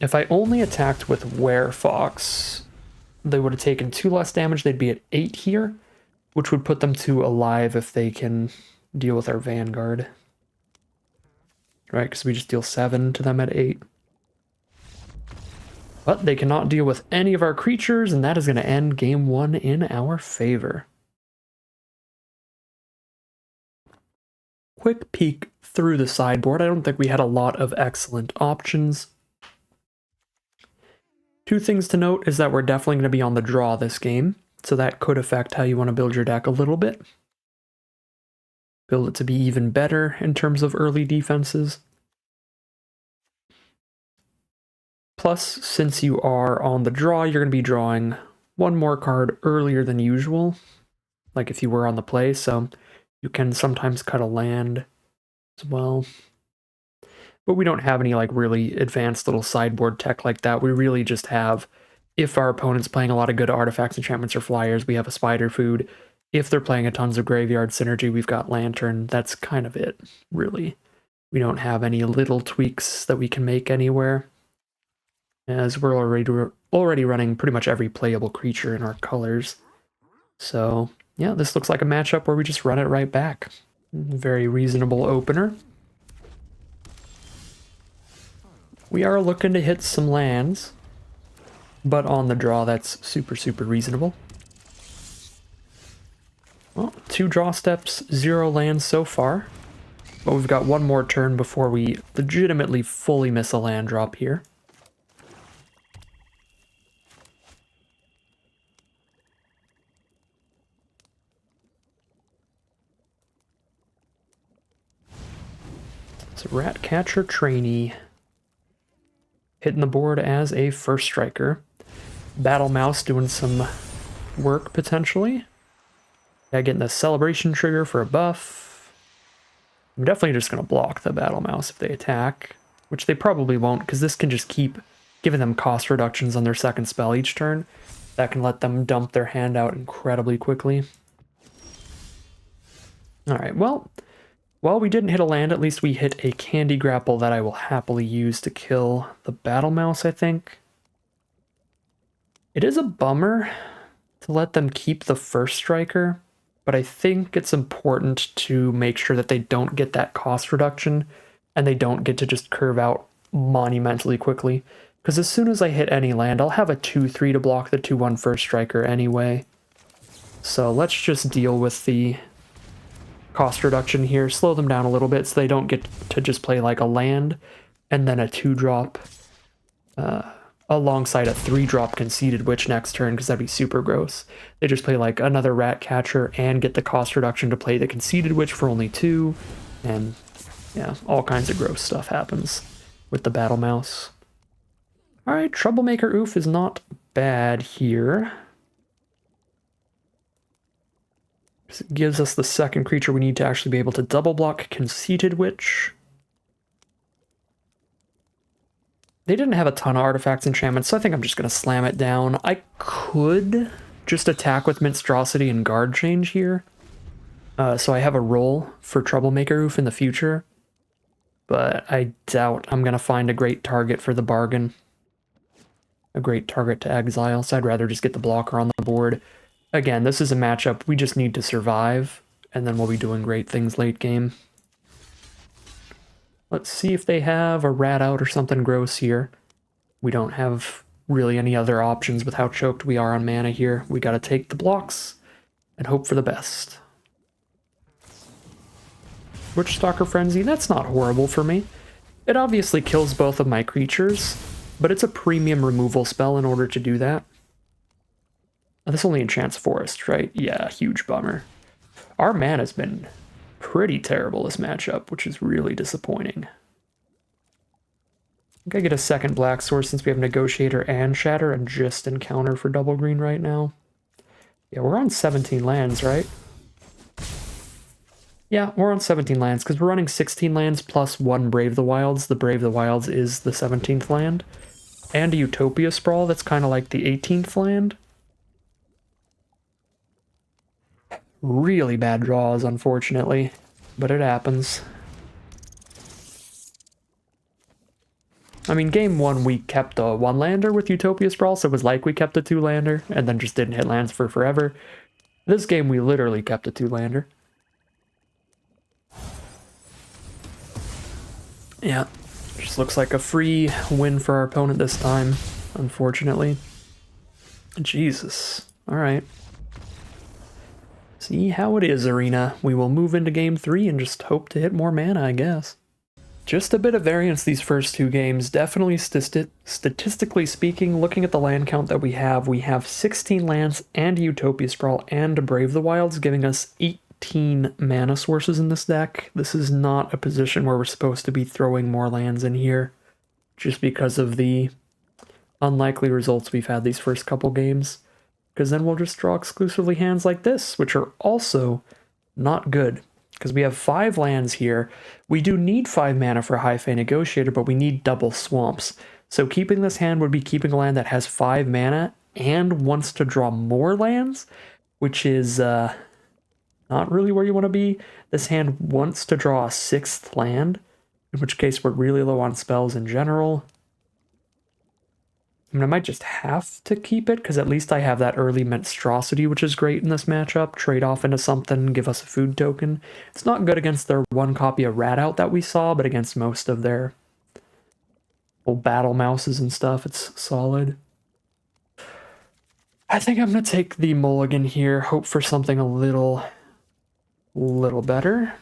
Speaker 1: If I only attacked with Werefox, they would have taken 2 less damage. They'd be at 8 here, which would put them to alive if they can deal with our Vanguard. Right, because we just deal 7 to them at 8. But they cannot deal with any of our creatures, and that is going to end game 1 in our favor. Quick peek through the sideboard. I don't think we had a lot of excellent options. 2 things to note is that we're definitely going to be on the draw this game, so that could affect how you want to build your deck a little bit. Build it to be even better in terms of early defenses. Plus, since you are on the draw, you're going to be drawing 1 more card earlier than usual, like if you were on the play, so you can sometimes cut a land as well. But we don't have any like really advanced little sideboard tech like that. We really just have, if our opponent's playing a lot of good artifacts, enchantments, or flyers, we have a spider food. If they're playing a tons of graveyard synergy, we've got lantern. That's kind of it, really. We don't have any little tweaks that we can make anywhere, as we're already running pretty much every playable creature in our colors. So yeah, this looks like a matchup where we just run it right back. Very reasonable opener. We are looking to hit some lands, but on the draw that's super, super reasonable. Well, 2 draw steps, 0 lands so far, but we've got 1 more turn before we legitimately fully miss a land drop here. It's a Ratcatcher Trainee. Hitting the board as a first striker. Battle Mouse doing some work, potentially. Yeah, getting the celebration trigger for a buff. I'm definitely just going to block the Battle Mouse if they attack, which they probably won't, because this can just keep giving them cost reductions on their second spell each turn. That can let them dump their hand out incredibly quickly. Alright, well, while we didn't hit a land, at least we hit a Candy Grapple that I will happily use to kill the Battle Mouse, I think. It is a bummer to let them keep the first striker, but I think it's important to make sure that they don't get that cost reduction and they don't get to just curve out monumentally quickly. Because as soon as I hit any land, I'll have a 2/3 to block the 2/1 first striker anyway. So let's just deal with the cost reduction here, slow them down a little bit so they don't get to just play like a land and then a 2-drop alongside a 3-drop Conceited Witch next turn, because that'd be super gross. They just play like another Ratcatcher and get the cost reduction to play the Conceited Witch for only 2, and yeah, all kinds of gross stuff happens with the Battle Mouse. Alright, Troublemaker Oof is not bad here. It gives us the second creature we need to actually be able to double block Conceited Witch. They didn't have a ton of artifacts enchantments, so I think I'm just going to slam it down. I could just attack with Monstrosity and Guard Change here. So I have a role for Troublemaker Oof in the future. But I doubt I'm going to find a great target for the bargain. A great target to exile, so I'd rather just get the blocker on the board. Again, this is a matchup we just need to survive, and then we'll be doing great things late game. Let's see if they have a rat out or something gross here. We don't have really any other options with how choked we are on mana here. We gotta take the blocks and hope for the best. Witchstalker Frenzy, that's not horrible for me. It obviously kills both of my creatures, but it's a premium removal spell in order to do that. This only enchants Forest, right? Yeah, huge bummer. Our mana's been pretty terrible this matchup, which is really disappointing. I think I get a second black source since we have Negotiator and Shatter and just Encounter for double green right now. Yeah, we're on 17 lands, right? Yeah, we're on 17 lands because we're running 16 lands plus 1 Brave the Wilds. The Brave the Wilds is the 17th land. And a Utopia Sprawl that's kind of like the 18th land. Really bad draws, unfortunately, but it happens. I mean, game 1 we kept a 1-lander with Utopia Sprawl, so it was like we kept a 2-lander, and then just didn't hit lands for forever. This game we literally kept a 2-lander. Yeah, just looks like a free win for our opponent this time, unfortunately. Jesus. Alright. See how it is, Arena. We will move into game 3 and just hope to hit more mana, I guess. Just a bit of variance these first 2 games. Definitely statistically speaking, looking at the land count that we have 16 lands and Utopia Sprawl and Brave the Wilds, giving us 18 mana sources in this deck. This is not a position where we're supposed to be throwing more lands in here, just because of the unlikely results we've had these first couple games. Because then we'll just draw exclusively hands like this, which are also not good. Because we have 5 lands here. We do need 5 mana for High Fae Negotiator, but we need double swamps. So keeping this hand would be keeping a land that has 5 mana and wants to draw more lands, which is not really where you want to be. This hand wants to draw a 6th land, in which case we're really low on spells in general. I mean, I might just have to keep it, because at least I have that early Monstrosity, which is great in this matchup. Trade off into something, give us a food token. It's not good against their 1 copy of Rat Out that we saw, but against most of their old battle mouses and stuff, it's solid. I think I'm going to take the mulligan here, hope for something a little better.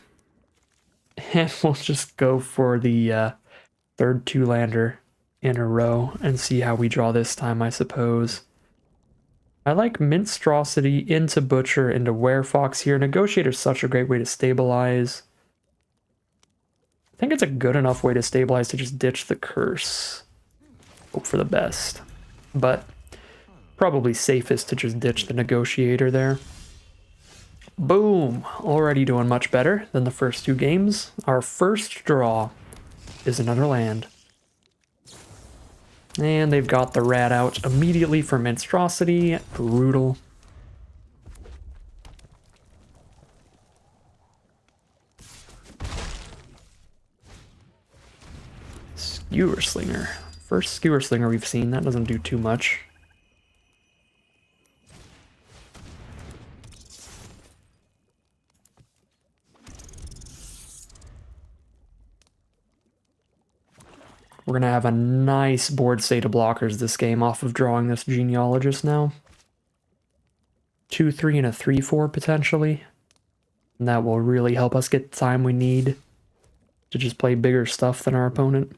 Speaker 1: And we'll just go for the third 2-lander in a row and see how we draw this time, I suppose. I like Monstrosity into Butcher into Werefox here. Negotiator's such a great way to stabilize. I think it's a good enough way to stabilize to just ditch the curse. Hope for the best. But probably safest to just ditch the Negotiator there. Boom! Already doing much better than the first 2 games. Our first draw is another land. And they've got the Rat Out immediately for Monstrosity. Brutal. Skewer Slinger. First Skewer Slinger we've seen. That doesn't do too much. We're going to have a nice board state of blockers this game off of drawing this Genealogist now. 2-3 and a 3-4 potentially. And that will really help us get the time we need to just play bigger stuff than our opponent.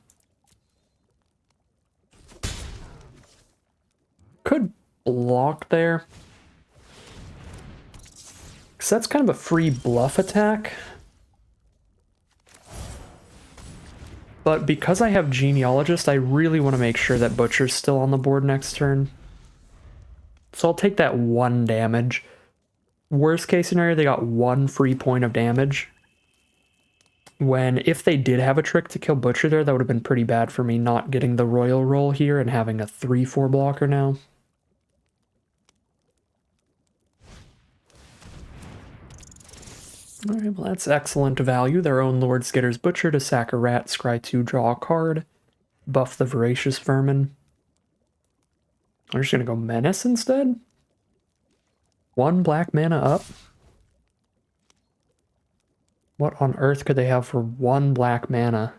Speaker 1: Could block there. Because that's kind of a free bluff attack. But because I have Genealogist, I really want to make sure that Butcher's still on the board next turn. So I'll take that 1 damage. Worst case scenario, they got 1 free point of damage. When, if they did have a trick to kill Butcher there, that would have been pretty bad for me not getting the Royal Roll here and having a 3-4 blocker now. Alright, well that's excellent value. Their own Lord Skitter's Butcher to sack a rat, scry 2, draw a card. Buff the Voracious Vermin. I'm just gonna go Menace instead. 1 black mana up. What on earth could they have for 1 black mana?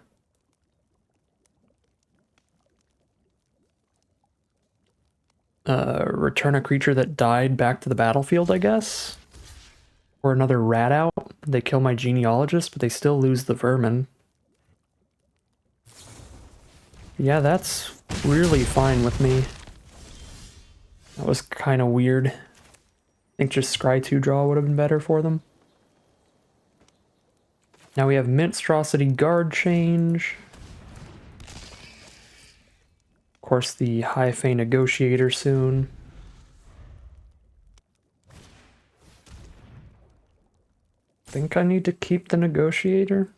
Speaker 1: Return a creature that died back to the battlefield, I guess? Or another Rat Out. They kill my Genealogist, but they still lose the Vermin. Yeah, that's really fine with me. That was kind of weird. I think just Scry 2 draw would have been better for them. Now we have Monstrosity Guard change. Of course, the High Fae Negotiator soon. Think I need to keep the Negotiator.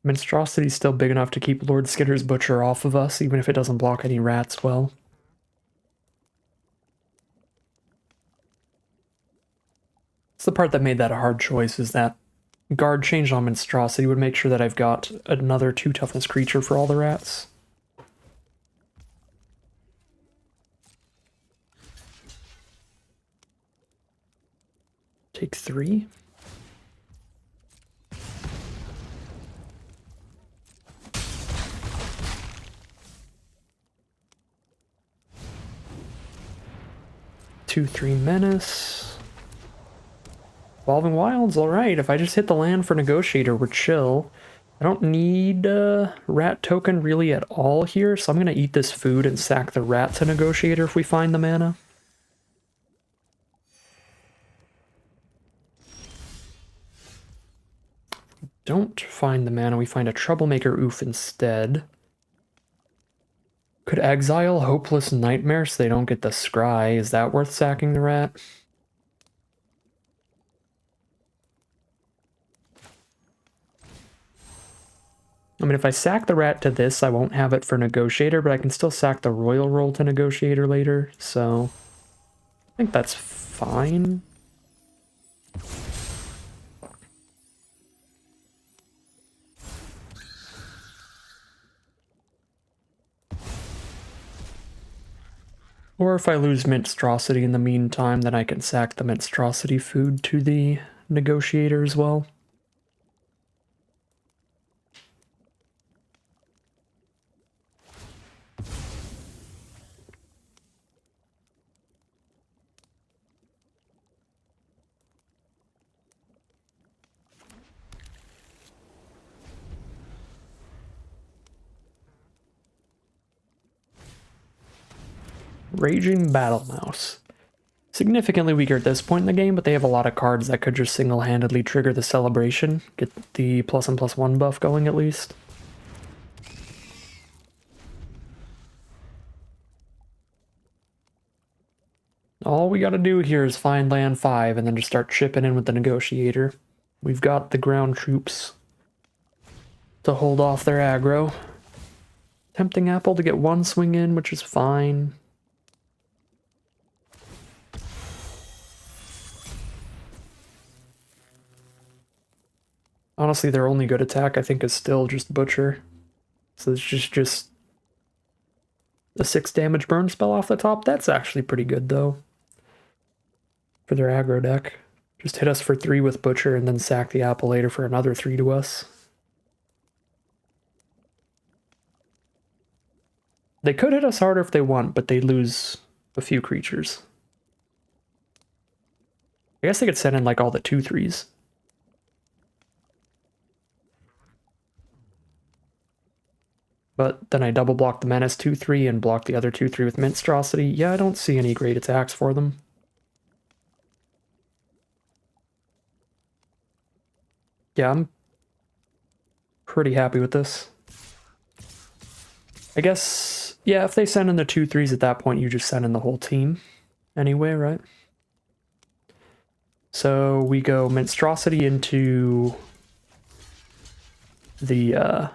Speaker 1: Monstrosity's still big enough to keep Lord Skitter's Butcher off of us, even if it doesn't block any rats well. part that made that a hard choice, is that guard change on Monstrosity would make sure that I've got another 2 toughness creature for all the rats. Take 3. Two, 3 menace. Evolving Wilds, alright. If I just hit the land for Negotiator, we're chill. I don't need a rat token really at all here, so I'm going to eat this food and sack the rat to Negotiator if we find the mana. Don't find the mana, we find a Troublemaker Oof instead. Could exile Hopeless Nightmare so they don't get the scry. Is that worth sacking the rat? I mean, if I sack the rat to this, I won't have it for Negotiator, but I can still sack the Royal Roll to Negotiator later, so I think that's fine. Or if I lose Monstrosity in the meantime, then I can sack the Monstrosity food to the Negotiator as well. Raging Battle Mouse. Significantly weaker at this point in the game, but they have a lot of cards that could just single-handedly trigger the celebration. Get the +1/+1 buff going at least. All we gotta do here is find land 5 and then just start chipping in with the Negotiator. We've got the ground troops to hold off their aggro. Tempting Apple to get 1 swing in, which is fine. Honestly, their only good attack, I think, is still just Butcher. So it's just a 6 damage burn spell off the top. That's actually pretty good, though, for their aggro deck. Just hit us for 3 with Butcher and then sack the apple later for another 3 to us. They could hit us harder if they want, but they lose a few creatures. I guess they could send in like all the 2/3s. But then I double block the Menace 2/3 and block the other 2/3 with Monstrosity. Yeah, I don't see any great attacks for them. Yeah, I'm pretty happy with this. I guess, yeah, if they send in the 2/3s at that point, you just send in the whole team anyway, right? So we go Monstrosity into the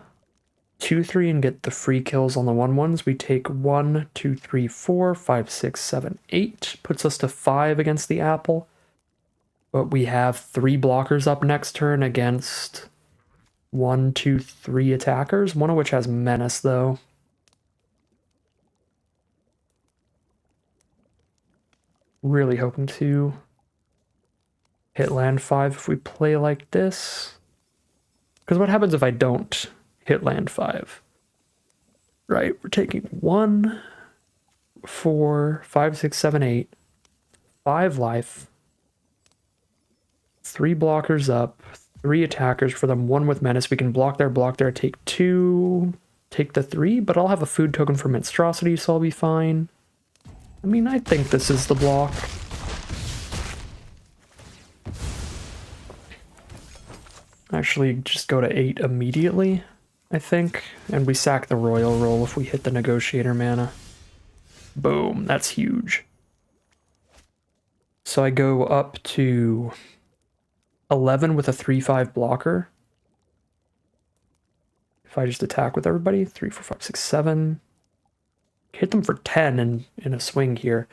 Speaker 1: 2/3 and get the free kills on the 1/1s. We take 1, 2, 3, 4, 5, 6, 7, 8. Puts us to 5 against the apple. But we have 3 blockers up next turn against 1, 2, 3 attackers. One of which has Menace, though. Really hoping to hit land 5 if we play like this. Because what happens if I don't hit land 5? Right, we're taking 1, 4, 5, 6, 7, 8, 5 life, 3 blockers up, 3 attackers for them, 1 with Menace. We can block there, take 2, take the 3, but I'll have a food token for Monstrosity, so I'll be fine. I mean, I think this is the block. Actually, just go to 8 immediately, I think. And we sack the Royal Roll if we hit the Negotiator mana. Boom, that's huge. So I go up to 11 with a 3/5 blocker. If I just attack with everybody, 3, 4, 5, 6, 7. Hit them for 10 in a swing here.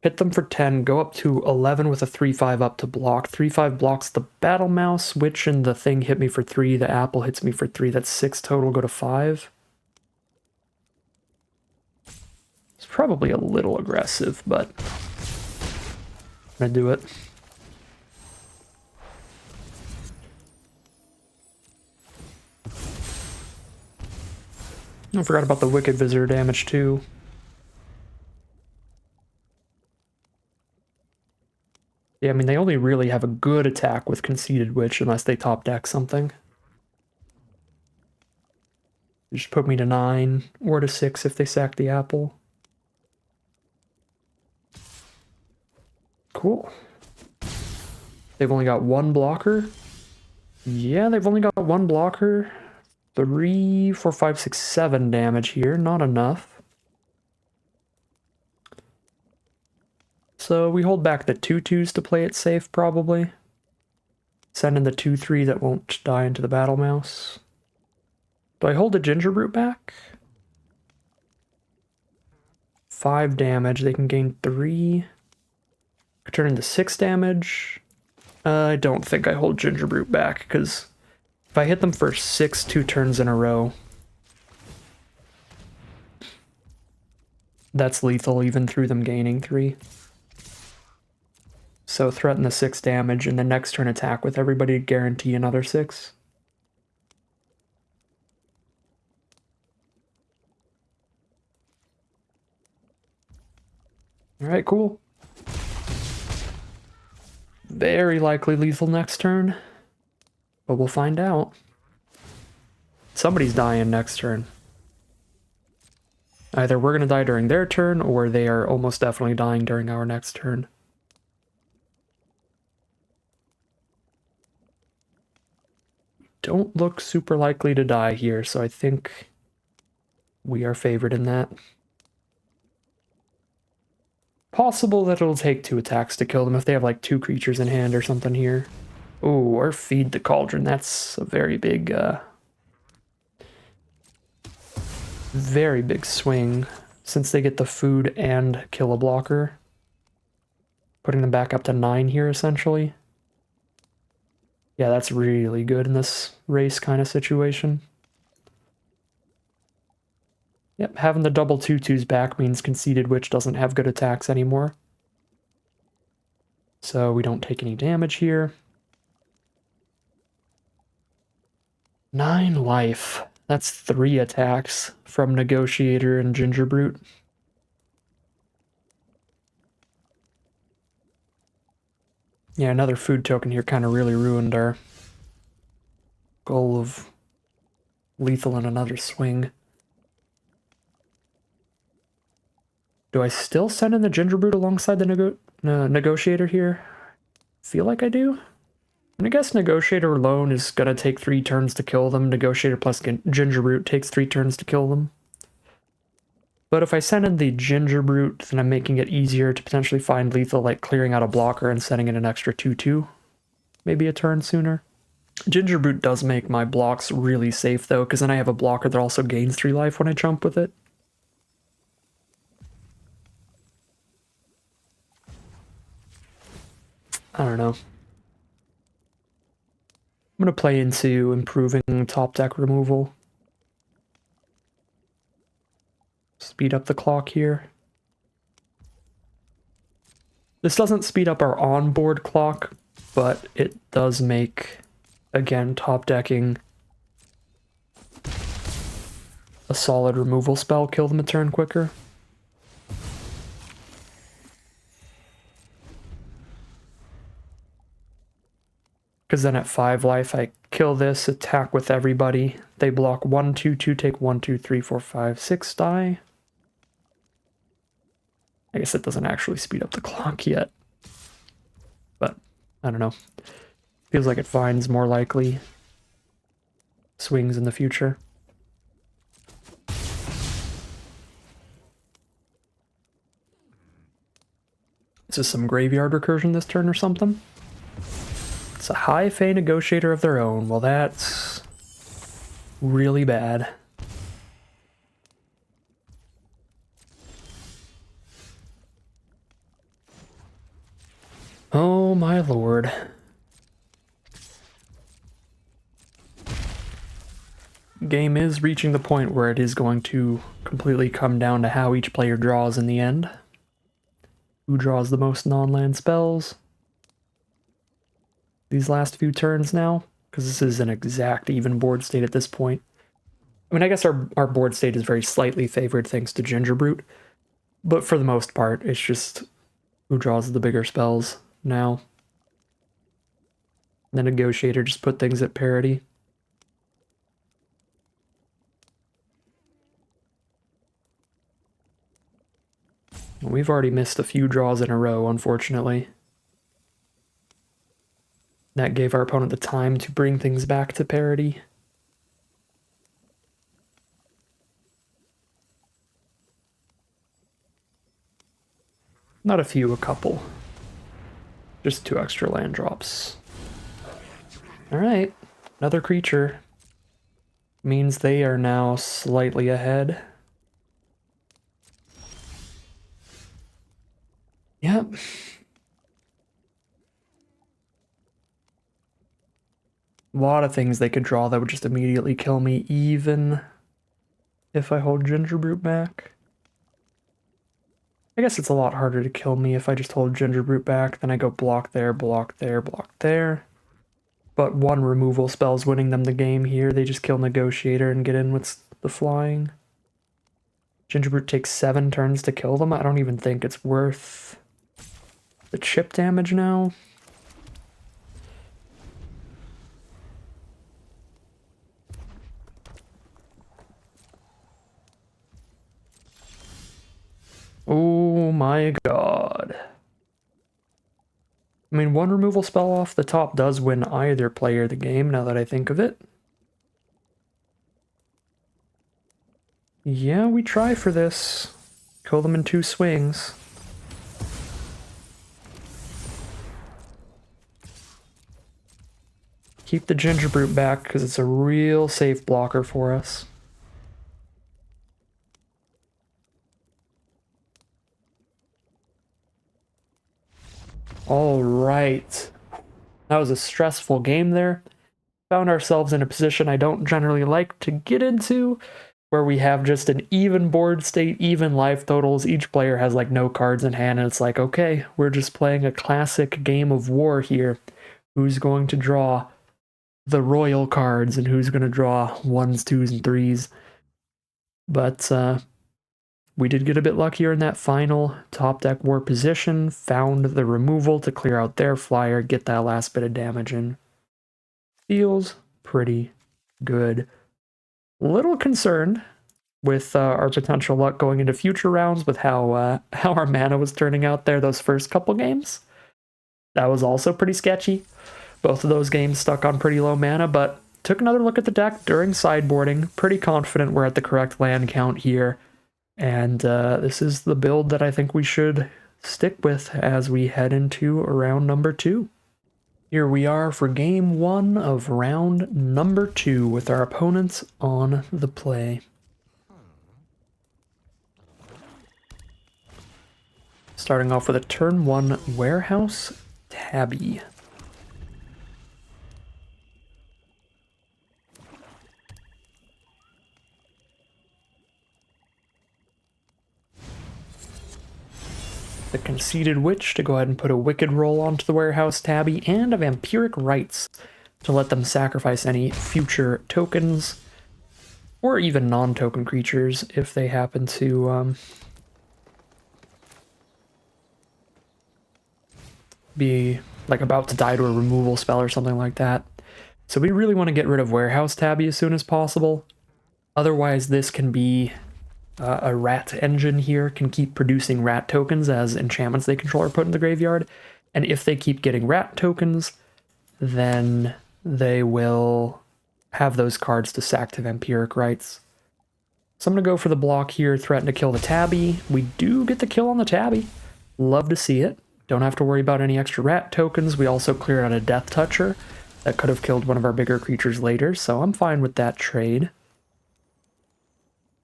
Speaker 1: hit them for 10, go up to 11 with a 3/5 up to block. 3/5 blocks the battle mouse, which in the thing hit me for 3. The apple hits me for 3. That's 6 total, go to 5. It's probably a little aggressive, but I'm gonna do it. I forgot about the Wicked Visitor damage too. Yeah, I mean, they only really have a good attack with Conceited Witch unless they top deck something. Just put me to 9 or to 6 if they sack the apple. Cool. They've only got 1 blocker. Yeah, they've only got 1 blocker. 3, 4, 5, 6, 7 damage here. Not enough. So we hold back the 2/2s to play it safe, probably. Send in the 2/3 that won't die into the battle mouse. Do I hold the Gingerbrute back? 5 damage. They can gain 3. Turn into 6 damage. I don't think I hold Gingerbrute back, because if I hit them for 6 2 turns in a row, that's lethal even through them gaining 3. So threaten the 6 damage, and the next turn attack with everybody to guarantee another 6. Alright, cool. Very likely lethal next turn, but we'll find out. Somebody's dying next turn. Either we're going to die during their turn, or they are almost definitely dying during our next turn. Don't look super likely to die here, so I think we are favored in that. Possible that it'll take 2 attacks to kill them if they have like 2 creatures in hand or something here. Oh, or feed the cauldron. That's a very big swing, since they get the food and kill a blocker. Putting them back up to 9 here, essentially. Yeah, that's really good in this race kind of situation. Yep, having the double 2/2s back means Conceited Witch doesn't have good attacks anymore. So we don't take any damage here. 9 life. That's 3 attacks from Negotiator and Gingerbrute. Yeah, another food token here kind of really ruined our goal of lethal in another swing. Do I still send in the Gingerbrute alongside the Negotiator here? Feel like I do. I guess Negotiator alone is going to take 3 turns to kill them. Negotiator plus Gingerbrute takes 3 turns to kill them. But if I send in the Gingerbrute, then I'm making it easier to potentially find lethal, like clearing out a blocker and sending in an extra 2/2. Maybe a turn sooner. Gingerbrute does make my blocks really safe, though, because then I have a blocker that also gains 3 life when I jump with it. I don't know. I'm going to play into improving top deck removal. Speed up the clock here. This doesn't speed up our onboard clock, but it does make, again, top decking a solid removal spell kill them a turn quicker. Because then at 5 life, I kill this, attack with everybody. They block 1, 2, 2, take 1, 2, 3, 4, 5, 6 die. I guess it doesn't actually speed up the clock yet. But, I don't know. Feels like it finds more likely swings in the future. Is this some graveyard recursion this turn or something? It's a high Fey Negotiator of their own. Well, that's really bad. Oh my lord. Game is reaching the point where it is going to completely come down to how each player draws in the end. Who draws the most non-land spells? These last few turns now, because this is an exact even board state at this point. I mean, I guess our board state is very slightly favored thanks to Gingerbrute, but for the most part, it's just who draws the bigger spells now. The Negotiator just put things at parity. We've already missed a few draws in a row, unfortunately. That gave our opponent the time to bring things back to parity. Not a few, a couple. Just 2 extra land drops. Alright, another creature. Means they are now slightly ahead. Yep. A lot of things they could draw that would just immediately kill me, even if I hold Gingerbrute back. I guess it's a lot harder to kill me if I just hold Gingerbrute back, then I go block there, block there, block there. But 1 removal spell's winning them the game here. They just kill Negotiator and get in with the flying. Gingerbrute takes 7 turns to kill them. I don't even think it's worth the chip damage now. Oh my god. I mean, 1 removal spell off the top does win either player the game, now that I think of it. Yeah, we try for this. Kill them in 2 swings. Keep the Gingerbrute back, because it's a real safe blocker for us. All right. That was a stressful game there. Found ourselves in a position I don't generally like to get into, where we have just an even board state, even life totals. Each player has like no cards in hand, and it's like, okay, we're just playing a classic game of war here. Who's going to draw the royal cards and who's going to draw 1s, 2s, and 3s? But we did get a bit luckier in that final top deck war position, found the removal to clear out their flyer, get that last bit of damage in. Feels pretty good. Little concerned with our potential luck going into future rounds with how our mana was turning out there those first couple games. That was also pretty sketchy. Both of those games stuck on pretty low mana, but took another look at the deck during sideboarding. Pretty confident we're at the correct land count here. And this is the build that I think we should stick with as we head into round number 2. Here we are for game 1 of round number 2 with our opponents on the play. Starting off with a turn 1 Warehouse Tabby. The Conceited Witch to go ahead and put a Wicked Roll onto the Warehouse Tabby, and a Vampiric Rites to let them sacrifice any future tokens, or even non-token creatures if they happen to be like about to die to a removal spell or something like that. So we really want to get rid of Warehouse Tabby as soon as possible. Otherwise, this can be a rat engine here, can keep producing rat tokens as enchantments they control are put in the graveyard. And if they keep getting rat tokens, then they will have those cards to sack to Vampiric Rites. So I'm going to go for the block here, threaten to kill the Tabby. We do get the kill on the Tabby. Love to see it. Don't have to worry about any extra rat tokens. We also cleared out a Death Toucher that could have killed one of our bigger creatures later, so I'm fine with that trade.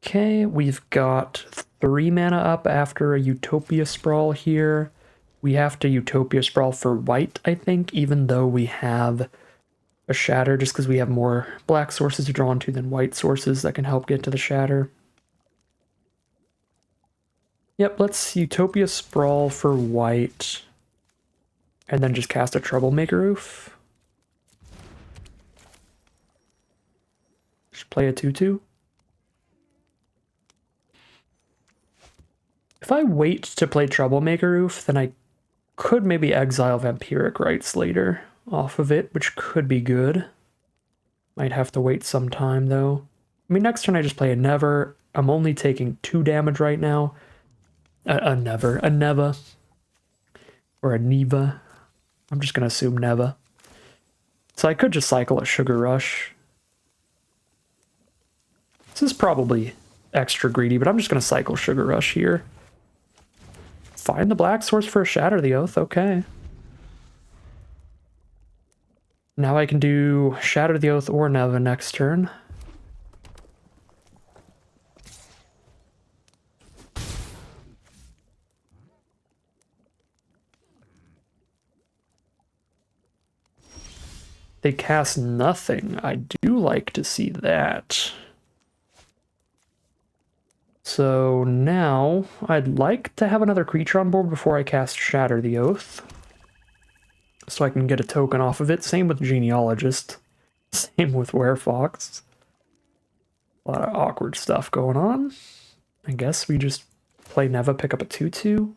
Speaker 1: Okay, we've got 3 mana up after a Utopia Sprawl here. We have to Utopia Sprawl for white, I think, even though we have a Shatter, just because we have more black sources to draw into than white sources that can help get to the Shatter. Yep, let's Utopia Sprawl for white, and then just cast a Troublemaker Roof. Just play a 2/2. If I wait to play Troublemaker Roof, then I could maybe exile Vampiric Rites later off of it, which could be good. Might have to wait some time, though. I mean, next turn I just play a Never. I'm only taking 2 damage right now. A Neva. Or a Neva. I'm just going to assume Neva. So I could just cycle a Sugar Rush. This is probably extra greedy, but I'm just going to cycle Sugar Rush here. Find the black source for a Shatter the Oath, okay. Now I can do Shatter the Oath or Neva next turn. They cast nothing. I do like to see that. So now I'd like to have another creature on board before I cast Shatter the Oath, so I can get a token off of it. Same with Genealogist. Same with Werefox. A lot of awkward stuff going on. I guess we just play Neva, pick up a 2/2.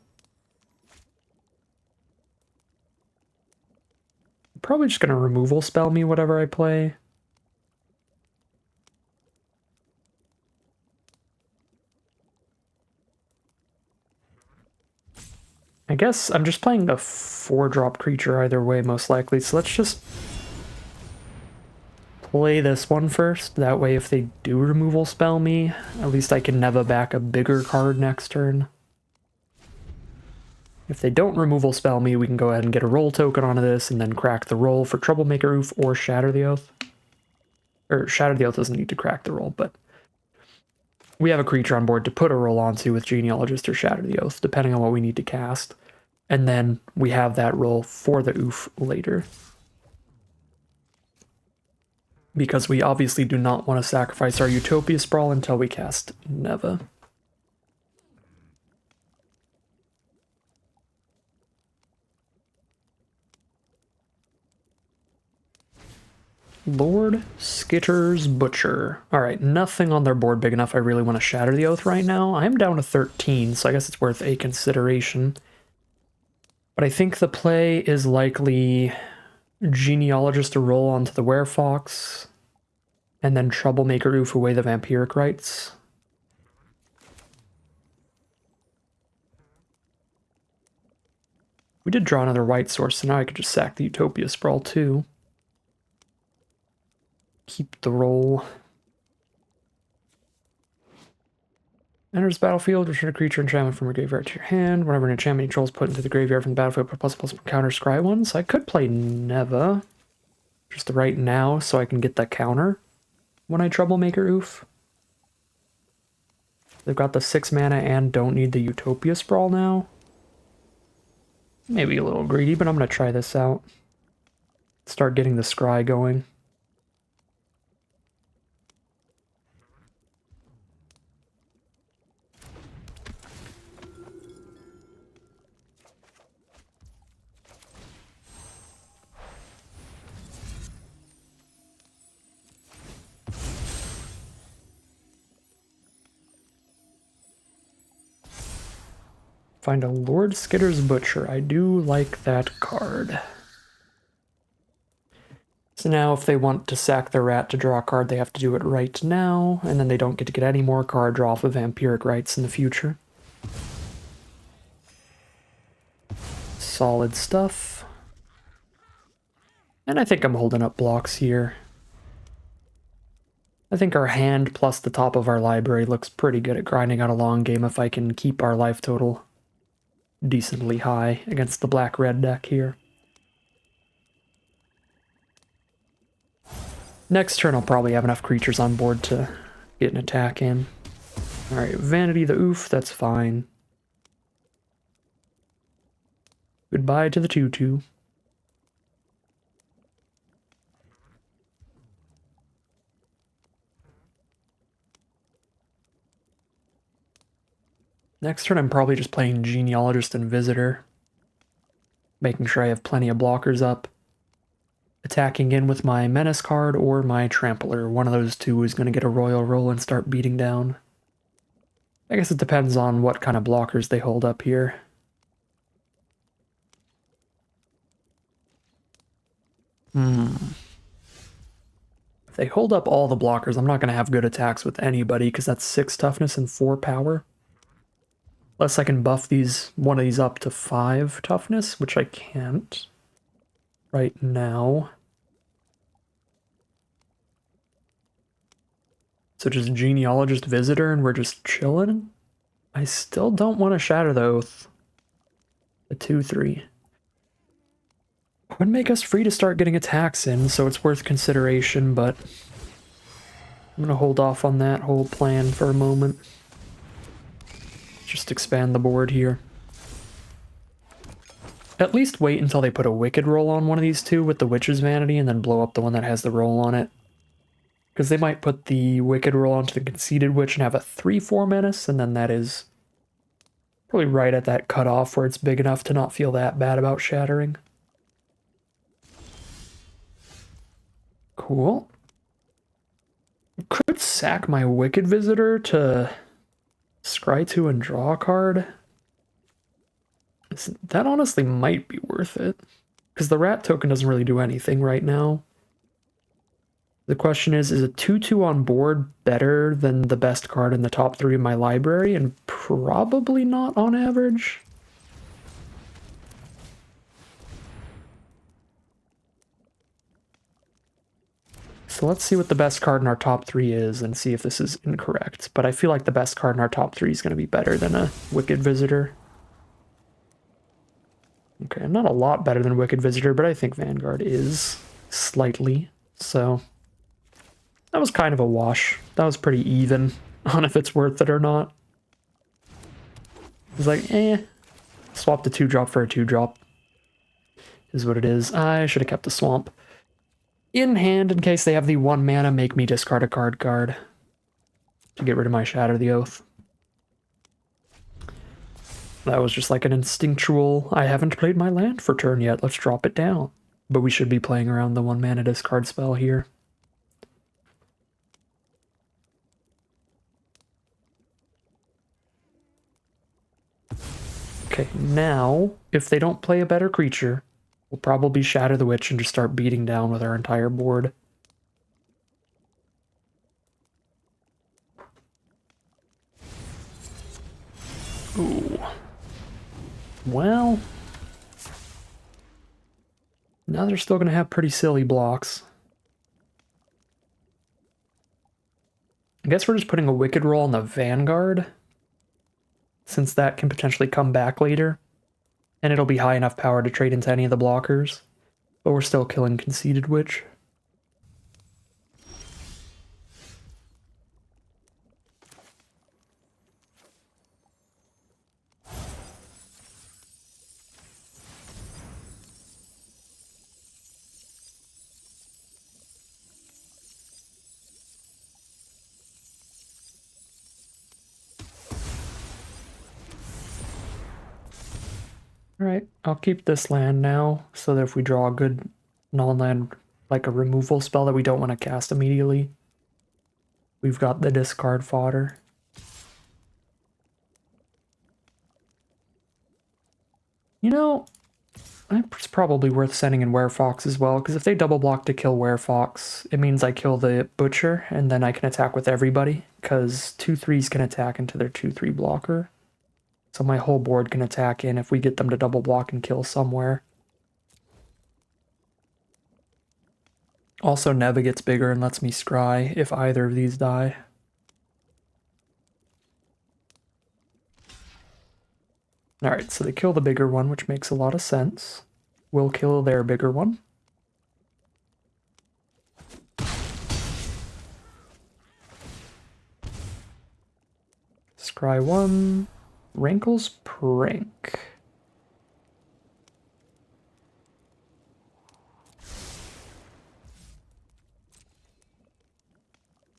Speaker 1: Probably just gonna removal spell me whatever I play. I guess I'm just playing a 4-drop creature either way, most likely, so let's just play this one first. That way if they do removal spell me, at least I can Neva back a bigger card next turn. If they don't removal spell me, we can go ahead and get a roll token onto this and then crack the roll for Troublemaker Roof or Shatter the Oath. Or Shatter the Oath doesn't need to crack the roll, but we have a creature on board to put a roll onto with Genealogist or Shatter the Oath, depending on what we need to cast. And then we have that roll for the oof later. Because we obviously do not want to sacrifice our Utopia Sprawl until we cast Neva. Lord Skitter's Butcher. Alright, nothing on their board big enough I really want to Shatter the Oath right now. I'm down to 13, so I guess it's worth a consideration. But I think the play is likely Genealogist to roll onto the Werefox, and then Troublemaker Roof away the Vampiric Rites. We did draw another white source, so now I could just sack the Utopia Sprawl too. Keep the roll. Enters the battlefield, return a creature enchantment from your graveyard to your hand. Whenever an enchantment control is put into the graveyard from the battlefield, put +++ counter scry one. So I could play Neva just right now so I can get the counter when I Troublemaker Oof. They've got the 6 mana and don't need the Utopia Sprawl now. Maybe a little greedy, but I'm going to try this out. Start getting the scry going. Find a Lord Skitter's Butcher. I do like that card. So now if they want to sack the rat to draw a card, they have to do it right now, and then they don't get to get any more card draw off of Vampiric Rites in the future. Solid stuff. And I think I'm holding up blocks here. I think our hand plus the top of our library looks pretty good at grinding out a long game if I can keep our life total decently high against the black-red deck here. Next turn I'll probably have enough creatures on board to get an attack in. Alright, Vanity the Oof, that's fine. Goodbye to the 2/2. Next turn, I'm probably just playing Genealogist and Visitor, making sure I have plenty of blockers up. Attacking in with my Menace card or my Trampler. One of those two is going to get a Royal Roll and start beating down. I guess it depends on what kind of blockers they hold up here. If they hold up all the blockers, I'm not going to have good attacks with anybody because that's 6 toughness and 4 power. Unless I can buff one of these up to 5 toughness, which I can't right now. So just Genealogist Visitor and we're just chilling? I still don't want to Shatter the Oath. The 2/3. Would make us free to start getting attacks in, so it's worth consideration, but I'm going to hold off on that whole plan for a moment. Just expand the board here. At least wait until they put a Wicked roll on one of these two with the Witch's Vanity and then blow up the one that has the roll on it. Because they might put the Wicked roll onto the Conceited Witch and have a 3/4 menace, and then that is probably right at that cutoff where it's big enough to not feel that bad about shattering. Cool. Could sack my Wicked Visitor to scry 2 and draw a card. That honestly might be worth it. Because the rat token doesn't really do anything right now. The question is a 2/2 on board better than the best card in the top 3 of my library? And probably not on average. So let's see what the best card in our top 3 is and see if this is incorrect. But I feel like the best card in our top 3 is going to be better than a Wicked Visitor. Okay, not a lot better than Wicked Visitor, but I think Vanguard is slightly. So that was kind of a wash. That was pretty even on if it's worth it or not. It's like, swap the 2-drop for a 2-drop. Is what it is. I should have kept the Swamp in hand in case they have the 1 mana make me discard a card to get rid of my Shatter the Oath. That was just like an instinctual, I haven't played my land for turn yet, let's drop it down. But we should be playing around the 1 mana discard spell here. Okay, now, if they don't play a better creature, we'll probably Shatter the Witch and just start beating down with our entire board. Ooh. Well, now they're still going to have pretty silly blocks. I guess we're just putting a Wicked roll on the Vanguard, since that can potentially come back later, and it'll be high enough power to trade into any of the blockers, but we're still killing Conceited Witch. Alright, I'll keep this land now, so that if we draw a good non-land, like a removal spell that we don't want to cast immediately, we've got the discard fodder. You know, it's probably worth sending in Werefox as well, because if they double block to kill Werefox, it means I kill the Butcher, and then I can attack with everybody, because 2/3s can attack into their 2/3 blocker. So my whole board can attack in if we get them to double block and kill somewhere. Also, Neva gets bigger and lets me scry if either of these die. Alright, so they kill the bigger one, which makes a lot of sense. We'll kill their bigger one. Scry 1. Rankle's Prank.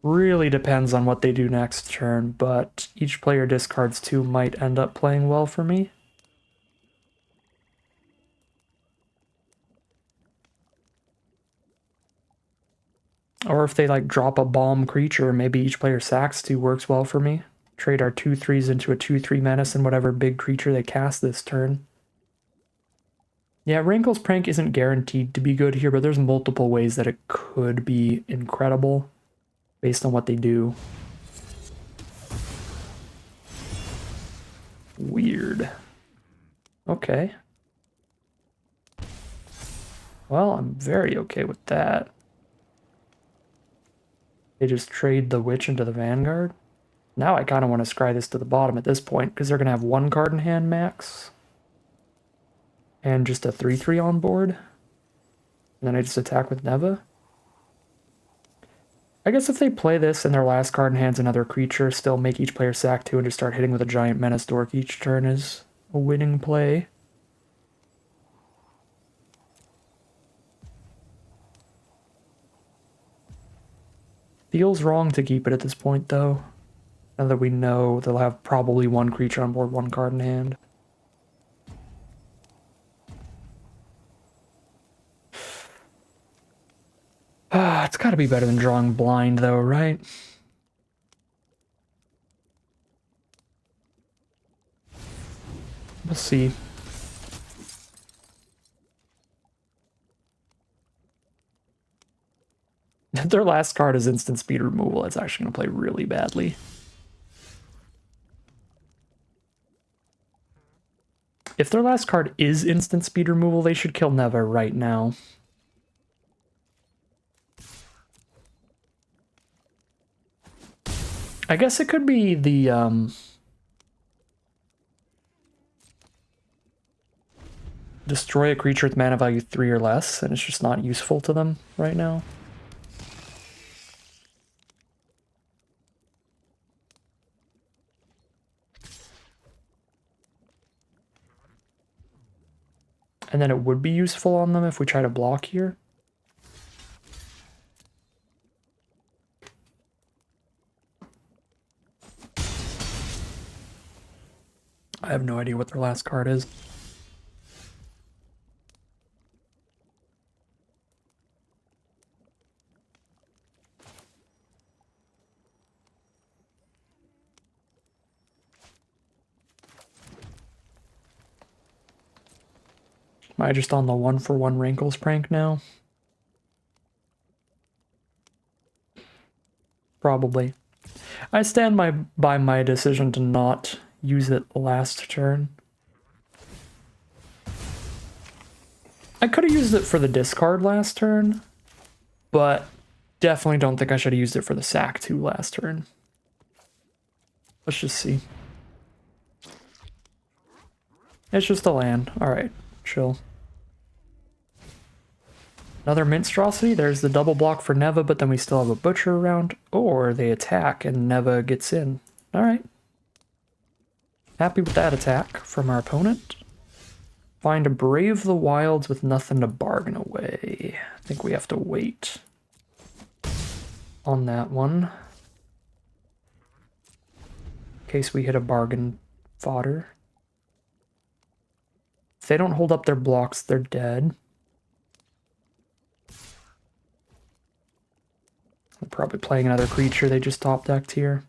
Speaker 1: Really depends on what they do next turn, but each player discards 2 might end up playing well for me. Or if they like drop a bomb creature, maybe each player sacks 2 works well for me. Trade our 2/3s into a 2/3 menace and whatever big creature they cast this turn. Yeah, Wrinkle's Prank isn't guaranteed to be good here, but there's multiple ways that it could be incredible based on what they do. Weird. Okay. Well, I'm very okay with that. They just trade the Witch into the Vanguard. Now I kind of want to scry this to the bottom at this point, because they're going to have 1 card in hand max. And just a 3/3 on board. And then I just attack with Neva. I guess if they play this and their last card in hand's another creature, still make each player sack 2 and just start hitting with a giant Menace Dork each turn is a winning play. Feels wrong to keep it at this point, though. Now that we know they'll have probably 1 creature on board, 1 card in hand. It's gotta be better than drawing blind, though, right? We'll see. If their last card is instant speed removal, it's actually going to play really badly. If their last card is instant speed removal, they should kill Neva right now. I guess it could be the, destroy a creature with mana value 3 or less, and it's just not useful to them right now. And then it would be useful on them if we try to block here. I have no idea what their last card is. Am I just on the 1-for-1 Wrinkles prank now? Probably. I stand by my decision to not use it last turn. I could have used it for the discard last turn, but definitely don't think I should have used it for the sack 2 last turn. Let's just see. It's just a land. Alright, chill. Another Minstrosity. There's the double block for Neva, but then we still have a Butcher around. Or they attack and Neva gets in. Alright. Happy with that attack from our opponent. Find a Brave the Wilds with nothing to bargain away. I think we have to wait on that one. In case we hit a bargain fodder. If they don't hold up their blocks, they're dead. They're probably playing another creature they just top decked here.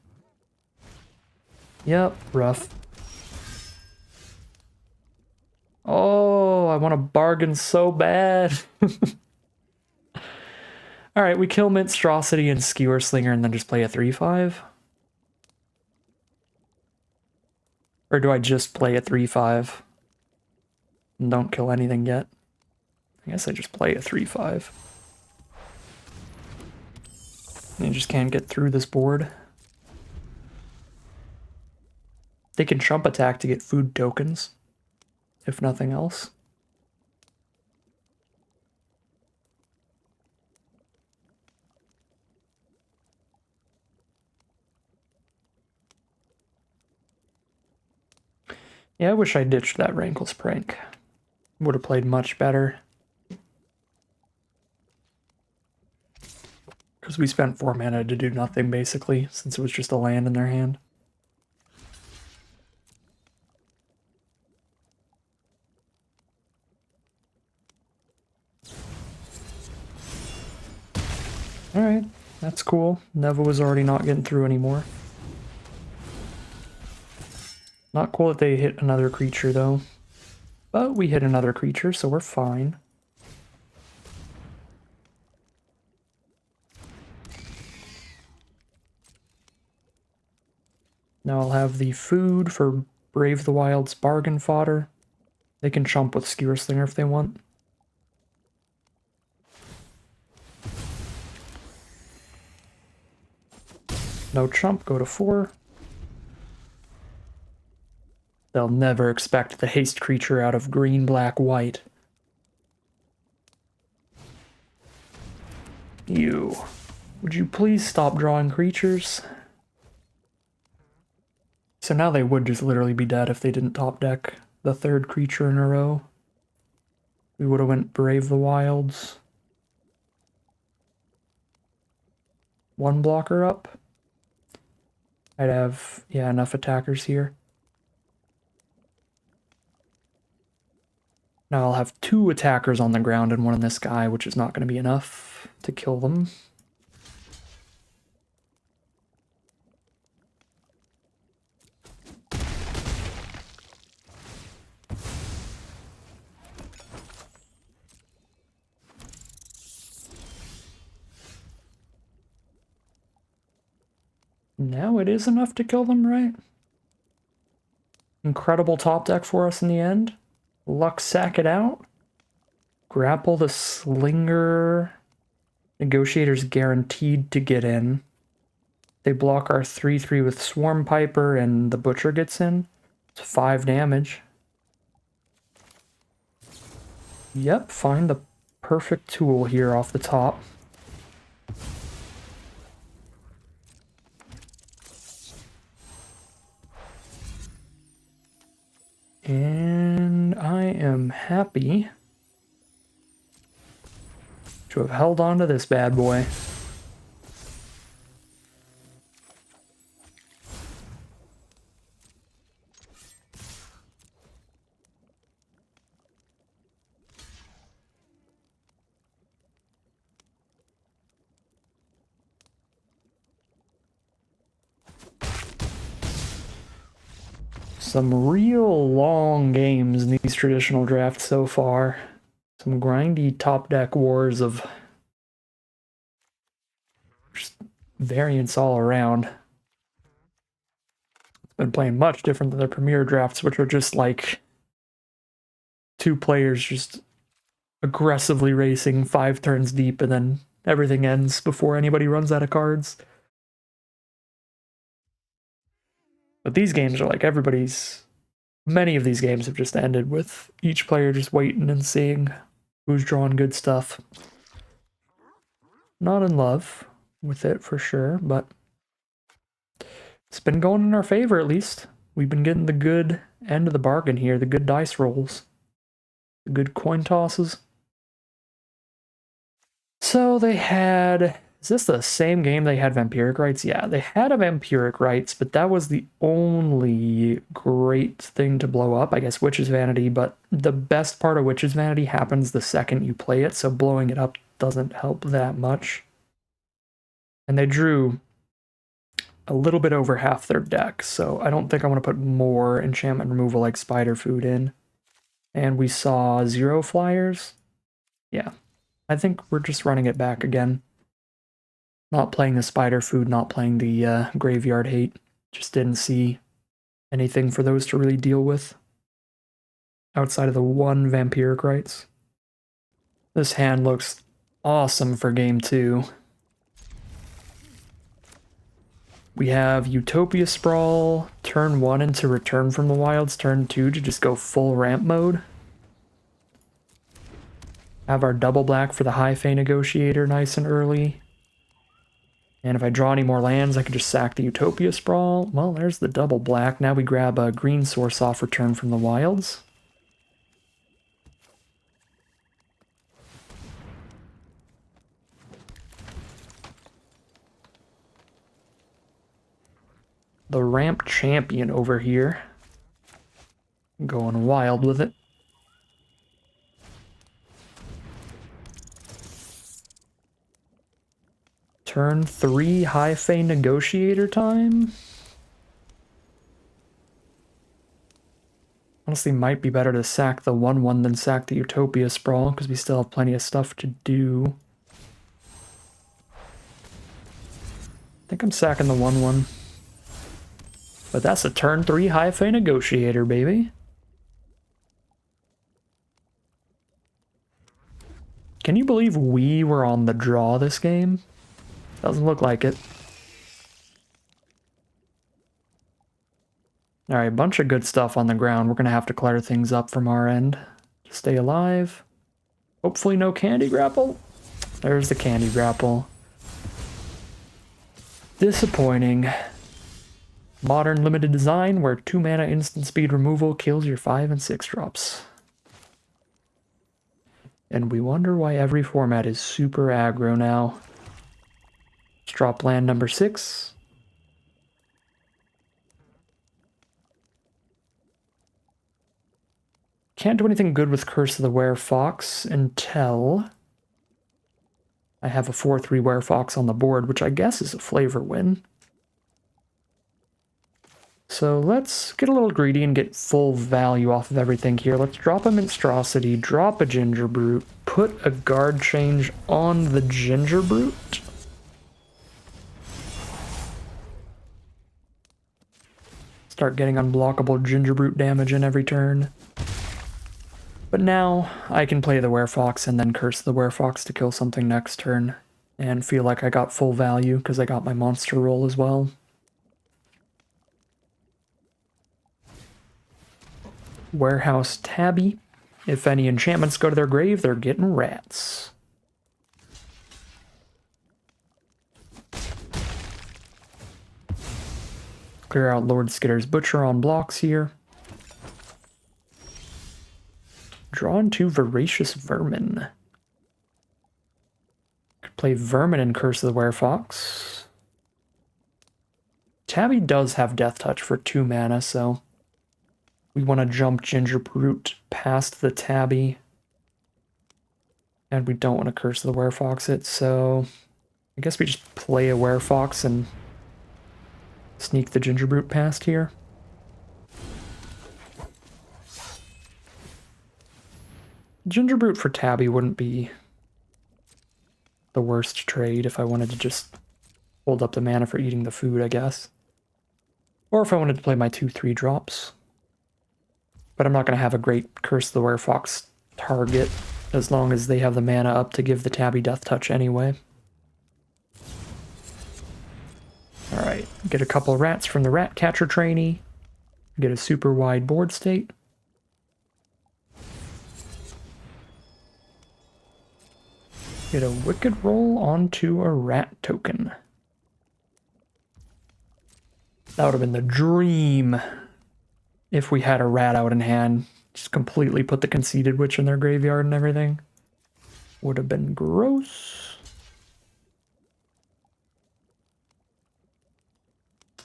Speaker 1: Yep, rough. Oh, I want to bargain so bad. Alright, we kill Minstrosity and Skewer Slinger and then just play a 3/5? Or do I just play a 3/5 and don't kill anything yet? I guess I just play a 3/5. You just can't get through this board. They can Trump attack to get food tokens, if nothing else. Yeah, I wish I ditched that Rankle's Prank. Would have played much better. Because Because we spent 4 mana to do nothing, basically, since it was just a land in their hand. Alright, that's cool. Neva was already not getting through anymore. Not cool that they hit another creature, though. But we hit another creature, so we're fine. Now I'll have the food for Brave the Wild's bargain fodder. They can chump with Skewer Slinger if they want. No chump, go to 4. They'll never expect the haste creature out of green, black, white. You. Would you please stop drawing creatures? So now they would just literally be dead if they didn't top deck the 3rd creature in a row. We would have went Brave the Wilds. 1 blocker up. I'd have, yeah, enough attackers here. Now I'll have 2 attackers on the ground and 1 in this guy, which is not going to be enough to kill them. Now it is enough to kill them, right? Incredible top deck for us in the end. Luck sack it out. Grapple the Slinger. Negotiator's guaranteed to get in. They block our 3/3 with Swarm Piper and the Butcher gets in. It's 5 damage. Yep, find the perfect tool here off the top. And I am happy to have held on to this bad boy. Some real long games in these traditional drafts so far. Some grindy top deck wars of just variance all around. It's been playing much different than the premier drafts, which are just like 2 players just aggressively racing 5 turns deep and then everything ends before anybody runs out of cards. But these games are like many of these games have just ended with each player just waiting and seeing who's drawing good stuff. Not in love with it for sure, but it's been going in our favor at least. We've been getting the good end of the bargain here, the good dice rolls, the good coin tosses. So they had... Is this the same game they had Vampiric Rites? Yeah, they had a Vampiric Rites, but that was the only great thing to blow up. I guess Witch's Vanity, but the best part of Witch's Vanity happens the second you play it, so blowing it up doesn't help that much. And they drew a little bit over half their deck, so I don't think I want to put more enchantment removal like Spider Food in. And we saw 0 flyers. Yeah, I think we're just running it back again. Not playing the Spider Food, not playing the Graveyard Hate. Just didn't see anything for those to really deal with. Outside of the 1 Vampiric Rites. This hand looks awesome for game 2. We have Utopia Sprawl, turn 1 into Return from the Wilds, turn 2 to just go full ramp mode. Have our double black for the High Fae Negotiator nice and early. And if I draw any more lands, I can just sack the Utopia Sprawl. Well, there's the double black. Now we grab a green source off Return from the Wilds. the ramp champion over here. Going wild with it. Turn 3 High Fae Negotiator time? Honestly, might be better to sack the 1/1 than sack the Utopia Sprawl, because we still have plenty of stuff to do. I think I'm sacking the 1/1. But that's a turn 3 High Fae Negotiator, baby. Can you believe we were on the draw this game? Doesn't look like it. Alright, a bunch of good stuff on the ground. We're going to have to clutter things up from our end to stay alive. Hopefully no candy grapple. There's the candy grapple. Disappointing. Modern limited design where 2 mana instant speed removal kills your 5 and 6 drops. And we wonder why every format is super aggro now. Let's drop land number 6. Can't do anything good with Curse of the Werefox until I have a 4/3 Werefox on the board, which I guess is a flavor win. So let's get a little greedy and get full value off of everything here. Let's drop a Monstrosity, drop a Ginger Brute, put a guard change on the Ginger Brute. Start getting unblockable Ginger Brute damage in every turn. But now I can play the Werefox and then curse the Werefox to kill something next turn and feel like I got full value because I got my monster roll as well. Warehouse Tabby. If any enchantments go to their grave, they're getting rats. Clear out Lord Skitter's Butcher on blocks here. Drawn to Voracious Vermin. Could play Vermin and Curse of the Werefox. Tabby does have Death Touch for 2 mana, so we want to jump Ginger Brute past the Tabby. And we don't want to Curse of the Werefox it, so I guess we just play a Werefox and sneak the Ginger Brute past here. Ginger Brute for Tabby wouldn't be the worst trade if I wanted to just hold up the mana for eating the food, I guess. Or if I wanted to play my 2/3 drops. But I'm not going to have a great Curse of the Werefox target as long as they have the mana up to give the Tabby Death Touch anyway. Alright, get a couple rats from the Rat Catcher trainee. Get a super wide board state. Get a Wicked Roll onto a rat token. That would have been the dream if we had a rat out in hand. Just completely put the Conceited Witch in their graveyard and everything. Would have been gross.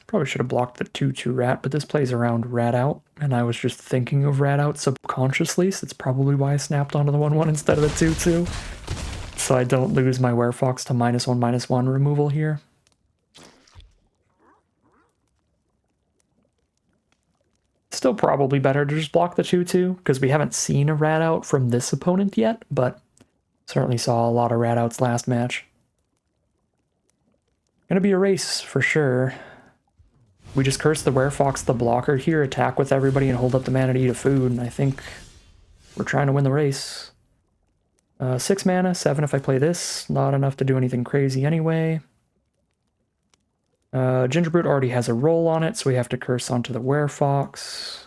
Speaker 1: Probably should have blocked the 2/2 rat, but this plays around rat out, and I was just thinking of rat out subconsciously, so that's probably why I snapped onto the 1/1 instead of the 2/2. So I don't lose my Werefox to -1/-1 removal here. Still probably better to just block the 2/2, because we haven't seen a rat out from this opponent yet, but certainly saw a lot of rat outs last match. Gonna be a race for sure. We just curse the Werefox the blocker here, attack with everybody, and hold up the mana to eat a food, and I think we're trying to win the race. 6 mana, 7 if I play this. Not enough to do anything crazy anyway. Ginger Brute already has a roll on it, so we have to curse onto the Werefox.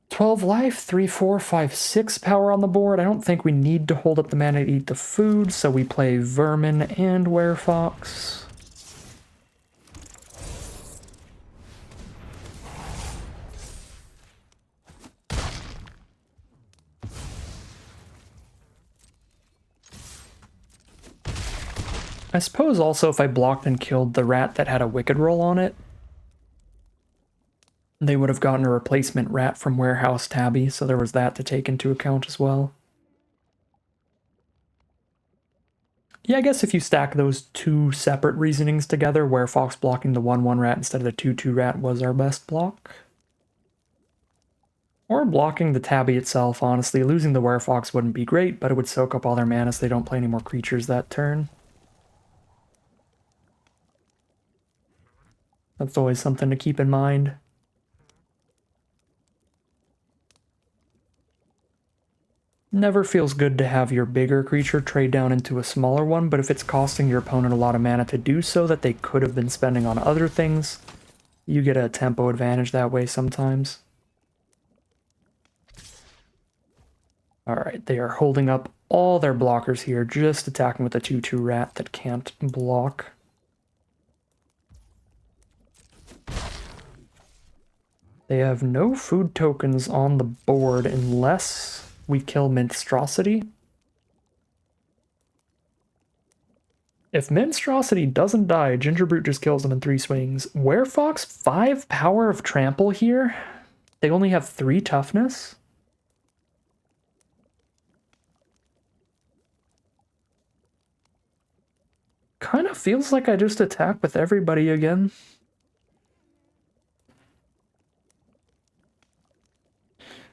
Speaker 1: 12 life, 3, 4, 5, 6 power on the board. I don't think we need to hold up the mana to eat the food, so we play Vermin and Werefox. I suppose also if I blocked and killed the rat that had a Wicked Roll on it, they would have gotten a replacement rat from Warehouse Tabby, so there was that to take into account as well. Yeah, I guess if you stack those two separate reasonings together, Werefox blocking the 1/1 rat instead of the 2/2 rat was our best block. Or blocking the Tabby itself, honestly. Losing the Werefox wouldn't be great, but it would soak up all their mana so they don't play any more creatures that turn. That's always something to keep in mind. Never feels good to have your bigger creature trade down into a smaller one, but if it's costing your opponent a lot of mana to do so that they could have been spending on other things, you get a tempo advantage that way sometimes. Alright, they are holding up all their blockers here, just attacking with a 2/2 rat that can't block. They have no food tokens on the board unless we kill Monstrosity. If Monstrosity doesn't die, Gingerbrute just kills them in 3 swings. Werefox, 5 power of trample here? They only have 3 toughness? Kind of feels like I just attack with everybody again.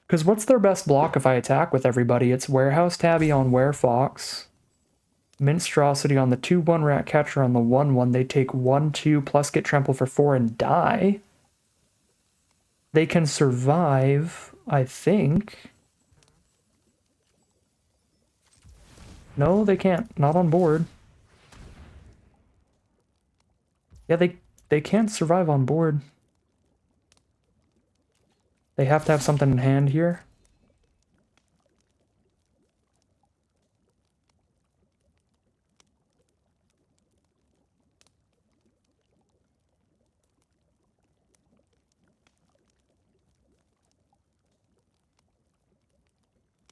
Speaker 1: Because what's their best block if I attack with everybody? It's Warehouse Tabby on Werefox. Monstrosity on the 2/1 Ratcatcher on the 1/1. They take 1/2 plus get trample for 4 and die. They can survive, I think. No, they can't. Not on board. Yeah, they can't survive on board. They have to have something in hand here.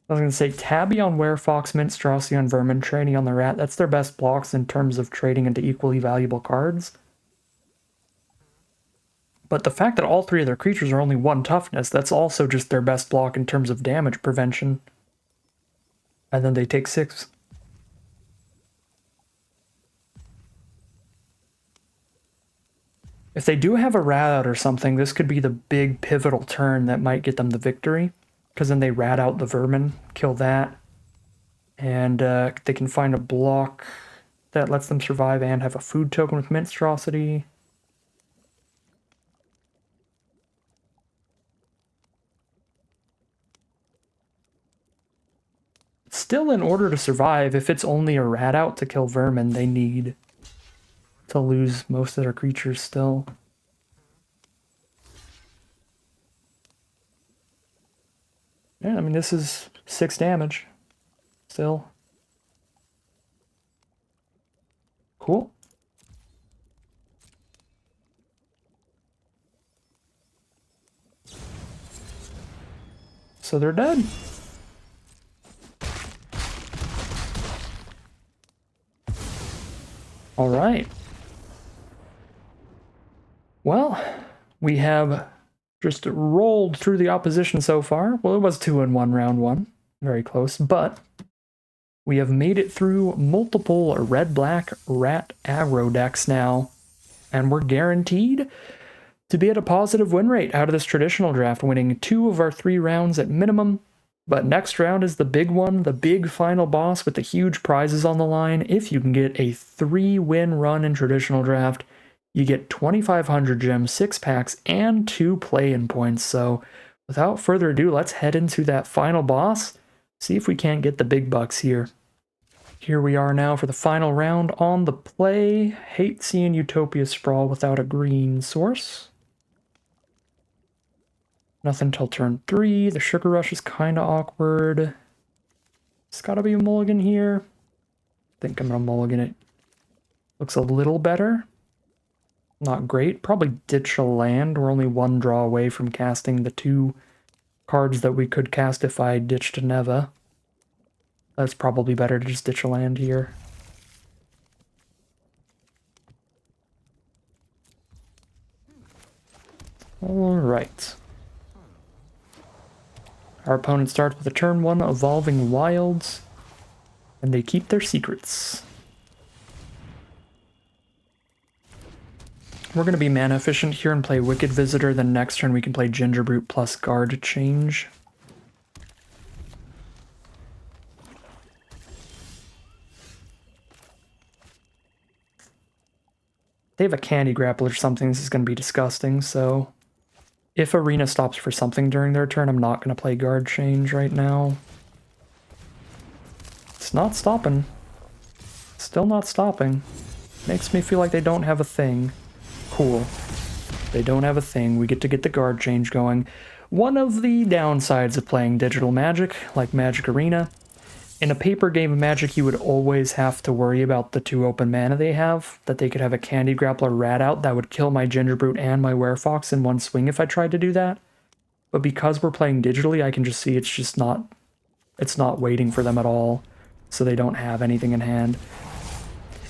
Speaker 1: I was going to say, Tabby on Werefox, Monstrosity on Vermin, trading on the Rat. That's their best blocks in terms of trading into equally valuable cards. But the fact that all 3 of their creatures are only 1 toughness, that's also just their best block in terms of damage prevention. And then they take 6. If they do have a rat out or something, this could be the big pivotal turn that might get them the victory. Because then they rat out the Vermin, kill that, and they can find a block that lets them survive and have a food token with Monstrosity. Still, in order to survive, if it's only a rat out to kill Vermin, they need to lose most of their creatures still. Yeah, I mean, this is 6 damage. Still. Cool. So they're dead. All right. Well, we have just rolled through the opposition so far. Well, it was 2-1 round 1. Very close, but we have made it through multiple red-black rat aggro decks now, and we're guaranteed to be at a positive win rate out of this traditional draft, winning 2 of our 3 rounds at minimum. But next round is the big one, the big final boss with the huge prizes on the line. If you can get a 3-win run in traditional draft, you get 2,500 gems, 6 packs, and 2 play-in points. So without further ado, let's head into that final boss, see if we can't get the big bucks here. Here we are now for the final round on the play. Hate seeing Utopia Sprawl without a green source. Nothing till turn 3. The Sugar Rush is kind of awkward. It's got to be a mulligan here. I think I'm going to mulligan it. Looks a little better. Not great. Probably ditch a land. We're only 1 draw away from casting the 2 cards that we could cast if I ditched Neva. That's probably better to just ditch a land here. Alright. Our opponent starts with a turn 1 Evolving Wilds, and they keep their secrets. We're going to be mana efficient here and play Wicked Visitor, then next turn we can play Gingerbrute plus Guard Change. They have a Candy Grapple or something, this is going to be disgusting, so if Arena stops for something during their turn, I'm not going to play Guard Change right now. It's not stopping. Still not stopping. Makes me feel like they don't have a thing. Cool. They don't have a thing. We get to get the Guard Change going. One of the downsides of playing digital Magic, like Magic Arena, in a paper game of Magic, you would always have to worry about the 2 open mana they have, that they could have a Candy Grappler Rat out that would kill my Gingerbrute and my Werefox in one swing if I tried to do that. But because we're playing digitally, I can just see it's not waiting for them at all, so they don't have anything in hand.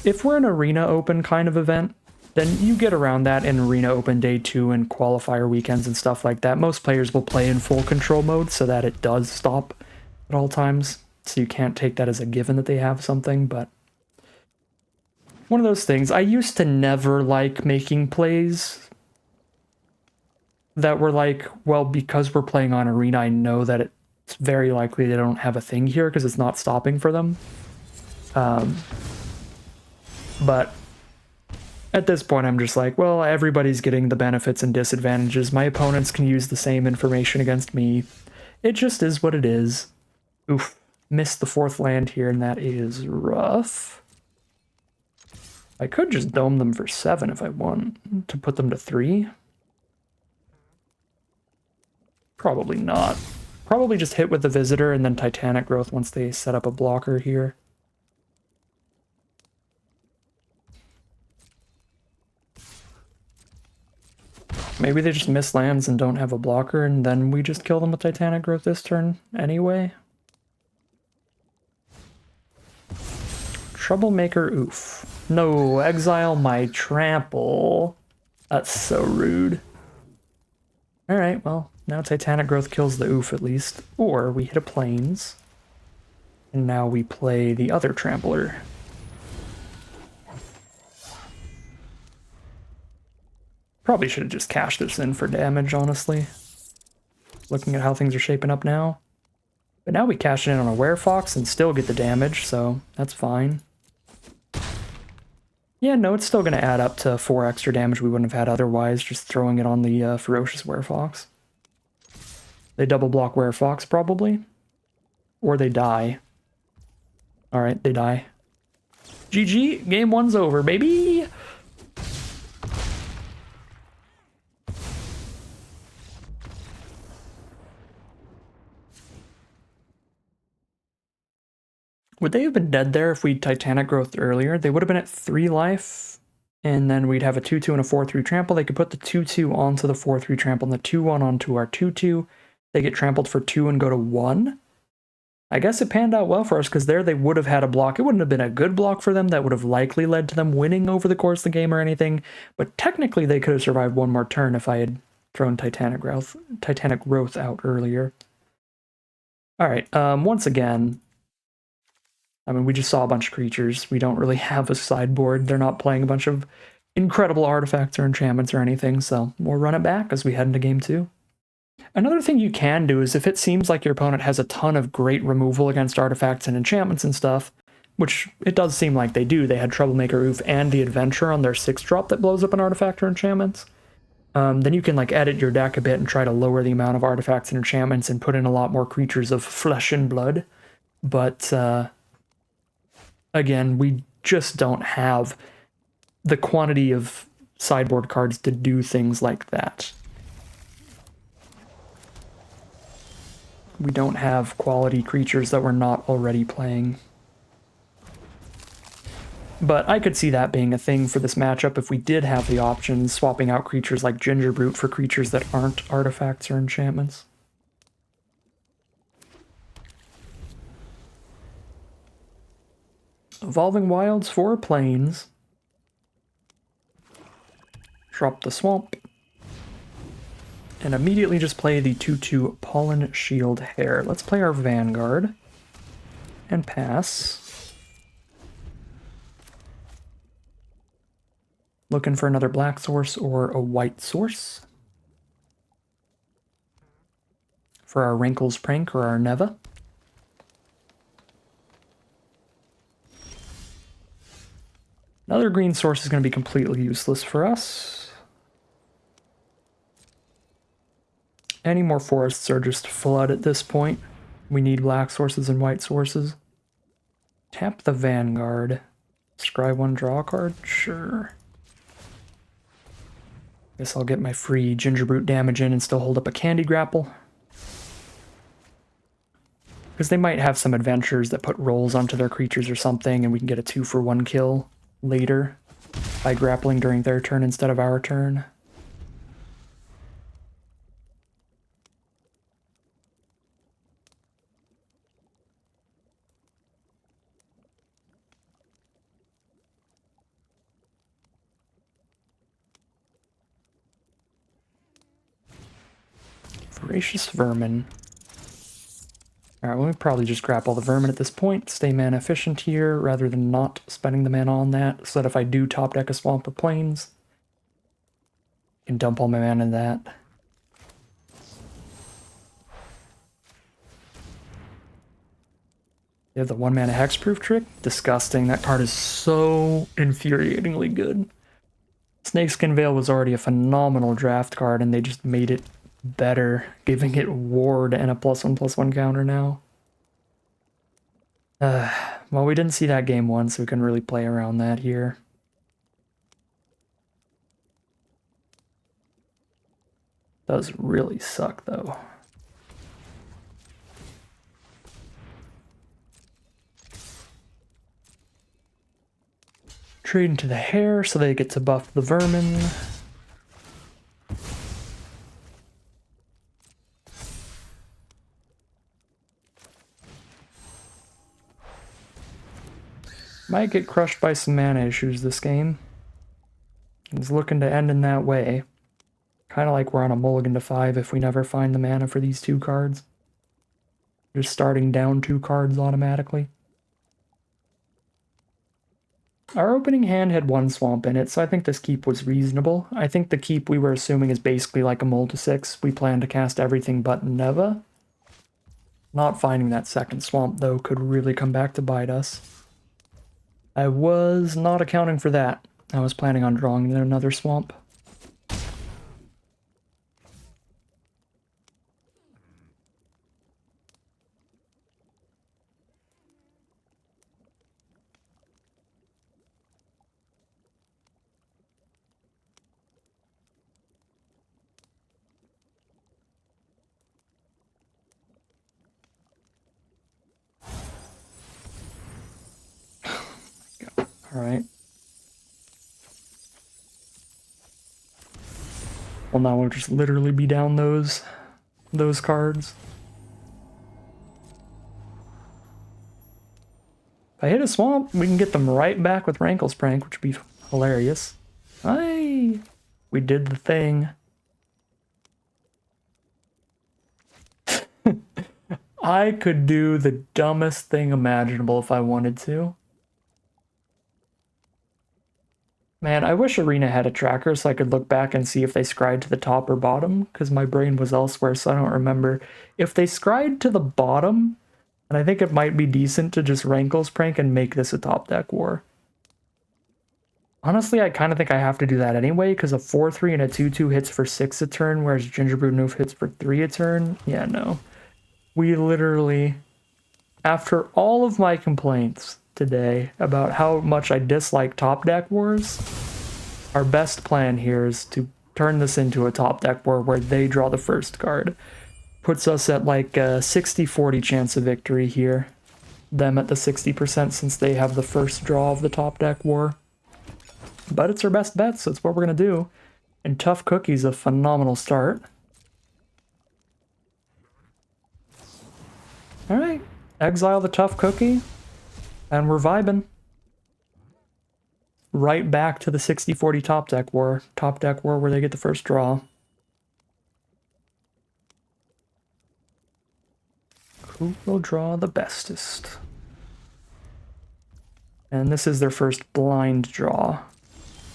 Speaker 1: If we're an Arena Open kind of event, then you get around that in Arena Open Day 2 and qualifier weekends and stuff like that. Most players will play in full control mode so that it does stop at all times. So you can't take that as a given that they have something, but one of those things. I used to never like making plays that were like, well, because we're playing on Arena, I know that it's very likely they don't have a thing here because it's not stopping for them. But at this point, I'm just like, well, everybody's getting the benefits and disadvantages. My opponents can use the same information against me. It just is what it is. Oof. Missed the 4th land here, and that is rough. I could just dome them for 7 if I want to put them to 3. Probably not. Probably just hit with the Visitor and then Titanic Growth once they set up a blocker here. Maybe they just miss lands and don't have a blocker, and then we just kill them with Titanic Growth this turn anyway. Troublemaker, oof. No, exile my trample. That's so rude. Alright, well, now Titanic Growth kills the oof at least. Or we hit a plains. And now we play the other trampler. Probably should have just cashed this in for damage, honestly. Looking at how things are shaping up now. But now we cash it in on a Werefox and still get the damage, so that's fine. Yeah, no, it's still going to add up to 4 extra damage we wouldn't have had otherwise, just throwing it on the Ferocious Werefox. They double block Werefox, probably. Or they die. Alright, they die. GG, game 1's over, baby! Would they have been dead there if we'd Titanic Growth earlier? They would have been at 3 life, and then we'd have a 2-2 and a 4-3 trample. They could put the 2-2 onto the 4-3 trample and the 2-1 onto our 2-2. They get trampled for 2 and go to 1. I guess it panned out well for us, because there they would have had a block. It wouldn't have been a good block for them. That would have likely led to them winning over the course of the game or anything, but technically they could have survived one more turn if I had thrown Titanic Growth out earlier. Alright, once again, I mean, we just saw a bunch of creatures. We don't really have a sideboard. They're not playing a bunch of incredible artifacts or enchantments or anything, so we'll run it back as we head into game 2. Another thing you can do is if it seems like your opponent has a ton of great removal against artifacts and enchantments and stuff, which it does seem like they do. They had Troublemaker Oof and the Adventure on their 6-drop that blows up an artifact or enchantments. Then you can like edit your deck a bit and try to lower the amount of artifacts and enchantments and put in a lot more creatures of flesh and blood. But again, we just don't have the quantity of sideboard cards to do things like that. We don't have quality creatures that we're not already playing. But I could see that being a thing for this matchup if we did have the options, swapping out creatures like Gingerbrute for creatures that aren't artifacts or enchantments. Evolving Wilds for Plains. Drop the swamp. And immediately just play the 2/2 Pollen Shield Hair. Let's play our Vanguard. And pass. Looking for another black source or a white source. For our Wrinkles Prank or our Neva. Another green source is going to be completely useless for us. Any more forests are just flood at this point. We need black sources and white sources. Tap the Vanguard. Scry 1, draw a card? Sure. Guess I'll get my free Gingerbrute damage in and still hold up a Candy Grapple. Because they might have some adventures that put rolls onto their creatures or something, and we can get a 2-for-1 kill later by grappling during their turn instead of our turn. Voracious Vermin. Alright, well, we probably just grapple the Vermin at this point, stay mana efficient here, rather than not spending the mana on that, so that if I do top deck a Swamp or Plains, I can dump all my mana in that. They have the 1-mana Hexproof trick. Disgusting. That card is so infuriatingly good. Snakeskin Veil was already a phenomenal draft card, and they just made it better, giving it Ward and a +1/+1 counter now. Well, we didn't see that game one, so we can really play around that here. Does really suck, though. Trade into the Hair so they get to buff the Vermin. Might get crushed by some mana issues this game. It's looking to end in that way. Kind of like we're on a mulligan to 5 if we never find the mana for these 2 cards. Just starting down 2 cards automatically. Our opening hand had 1 swamp in it, so I think this keep was reasonable. I think the keep we were assuming is basically like a mull to 6. We plan to cast everything but Neva. Not finding that second swamp, though, could really come back to bite us. I was not accounting for that. I was planning on drawing another swamp. Alright. Well, now we'll just literally be down those cards. If I hit a swamp, we can get them right back with Rankle's Prank, which would be hilarious. Aye! We did the thing. I could do the dumbest thing imaginable if I wanted to. Man, I wish Arena had a tracker so I could look back and see if they scried to the top or bottom, because my brain was elsewhere, so I don't remember. If they scried to the bottom, and I think it might be decent to just Rankle's Prank and make this a top deck war. Honestly, I kind of think I have to do that anyway, because a 4/3 and a 2/2 hits for 6 a turn, whereas Gingerbrute Noof hits for 3 a turn. Yeah, no. We literally, after all of my complaints today about how much I dislike top deck wars, our best plan here is to turn this into a top deck war where they draw the first card. Puts us at like a 60-40 chance of victory here. Them at the 60% since they have the first draw of the top deck war. But it's our best bet, so it's what we're going to do. And Tough Cookie's a phenomenal start. Alright, exile the Tough Cookie. And we're vibing. Right back to the 60-40 top deck war. Top deck war where they get the first draw. Who will draw the bestest? And this is their first blind draw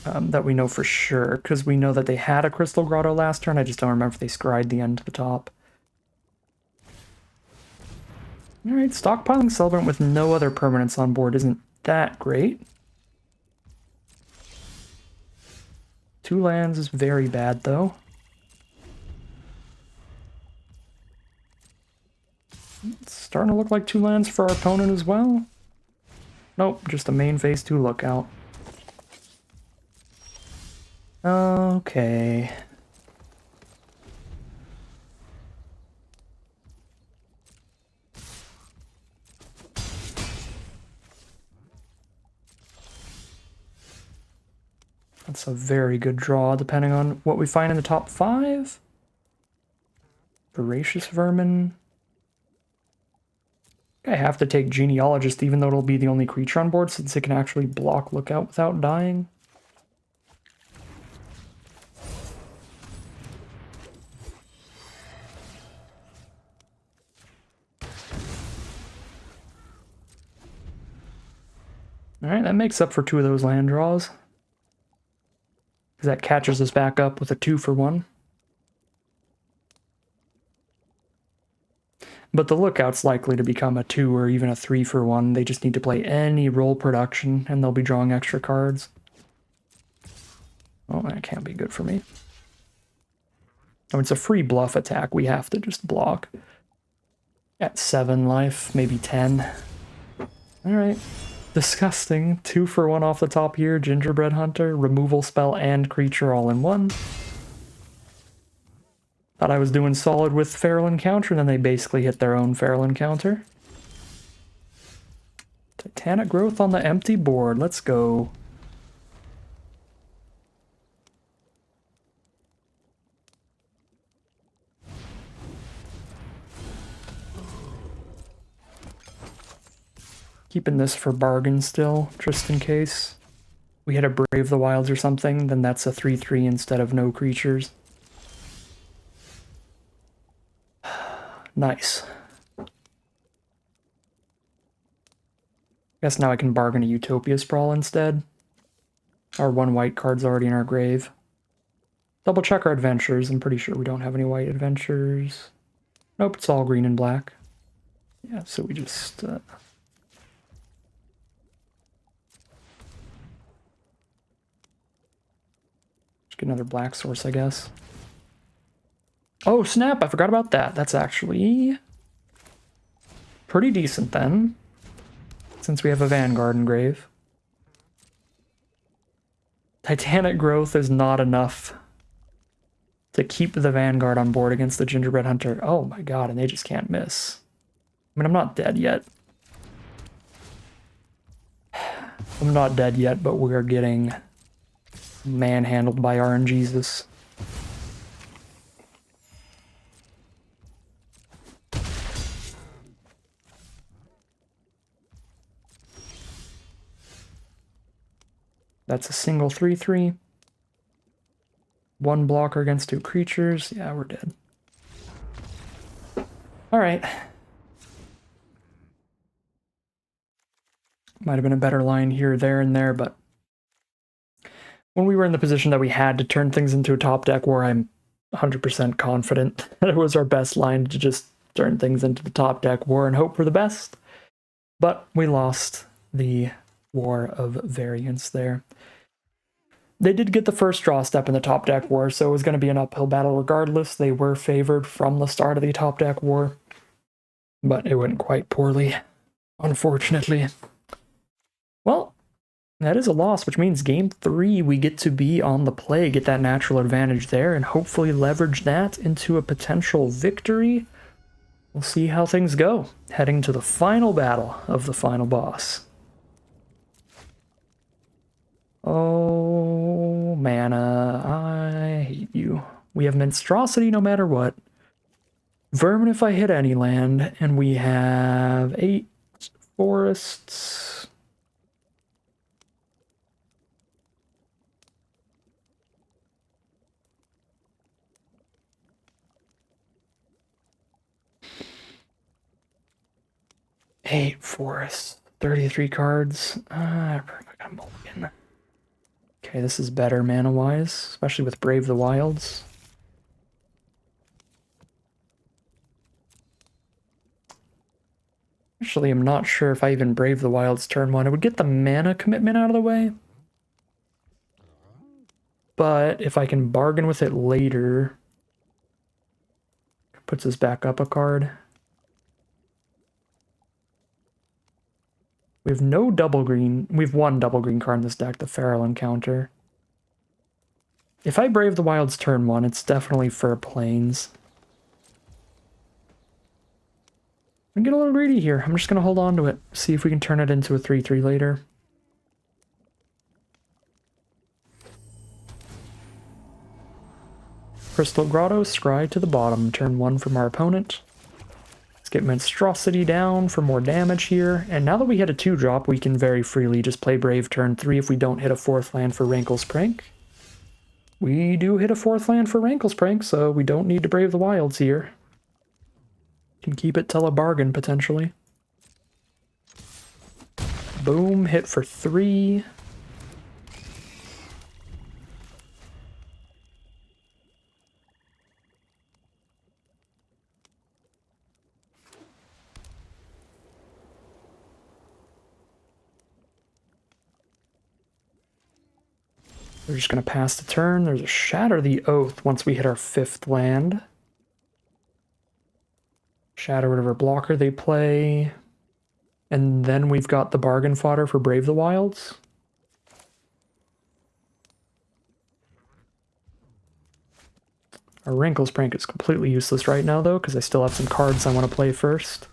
Speaker 1: that we know for sure, because we know that they had a Crystal Grotto last turn. I just don't remember if they scryed the end to the top. Alright, stockpiling Celebrant with no other permanents on board isn't that great. 2 lands is very bad, though. It's starting to look like 2 lands for our opponent as well. Nope, just a main phase 2 lookout. Okay. That's a very good draw, depending on what we find in the top 5. Voracious Vermin. I have to take Genealogist, even though it'll be the only creature on board, since it can actually block Lookout without dying. Alright, that makes up for 2 of those land draws. Because that catches us back up with a 2-for-1. But the Lookout's likely to become a 2 or even a 3-for-1. They just need to play any role production, and they'll be drawing extra cards. Oh, that can't be good for me. Oh, it's a free bluff attack. We have to just block. At 7 life, maybe 10. Alright. Disgusting. 2-for-1 off the top here. Gingerbread Hunter, removal spell, and creature all in one. Thought I was doing solid with Feral Encounter, and then they basically hit their own Feral Encounter. Titanic Growth on the empty board. Let's go. Keeping this for bargain still, just in case we hit a Brave the Wilds or something, then that's a 3-3 instead of no creatures. Nice. Guess now I can bargain a Utopia Sprawl instead. Our 1 white card's already in our grave. Double check our adventures. I'm pretty sure we don't have any white adventures. Nope, it's all green and black. Yeah, so we just... get another black source, I guess. Oh, snap! I forgot about that. That's actually pretty decent then, since we have a Vanguard engrave. Titanic Growth is not enough to keep the Vanguard on board against the Gingerbread Hunter. Oh my god, and they just can't miss. I mean, I'm not dead yet. I'm not dead yet, but we're getting manhandled by RNGesus. That's a single 3-3. 1 blocker against 2 creatures. Yeah, we're dead. Alright. Might have been a better line here, there, and there, but when we were in the position that we had to turn things into a top deck war, I'm 100% confident that it was our best line to just turn things into the top deck war and hope for the best. But we lost the War of Variance there. They did get the first draw step in the top deck war, so it was going to be an uphill battle regardless. They were favored from the start of the top deck war, but it went quite poorly, unfortunately. Well, that is a loss, which means game 3 we get to be on the play, get that natural advantage there, and hopefully leverage that into a potential victory. We'll see how things go, heading to the final battle of the final boss. Oh, mana, I hate you. We have Monstrosity no matter what. Vermin if I hit any land, and we have 8 forests. 8 forests, 33 cards. I got a mulligan. Okay, this is better mana-wise, especially with Brave the Wilds. Actually, I'm not sure if I even Brave the Wilds turn 1. It would get the mana commitment out of the way. But if I can bargain with it later, it puts us back up a card. We have no double green. We have one double green card in this deck, the Feral Encounter. If I Brave the Wilds turn 1, it's definitely for Plains. I'm getting a little greedy here. I'm just going to hold on to it. See if we can turn it into a 3/3 later. Crystal Grotto, Scry to the bottom. Turn 1 from our opponent. Let's get Monstrosity down for more damage here. And now that we hit a 2-drop, we can very freely just play Brave turn 3 if we don't hit a 4th land for Rankle's Prank. We do hit a 4th land for Rankle's Prank, so we don't need to Brave the Wilds here. Can keep it till a bargain, potentially. Boom, hit for 3. We're just going to pass the turn. There's a Shatter the Oath once we hit our 5th land. Shatter whatever blocker they play. And then we've got the bargain fodder for Brave the Wilds. Our Rankle's Prank is completely useless right now, though, because I still have some cards I want to play first.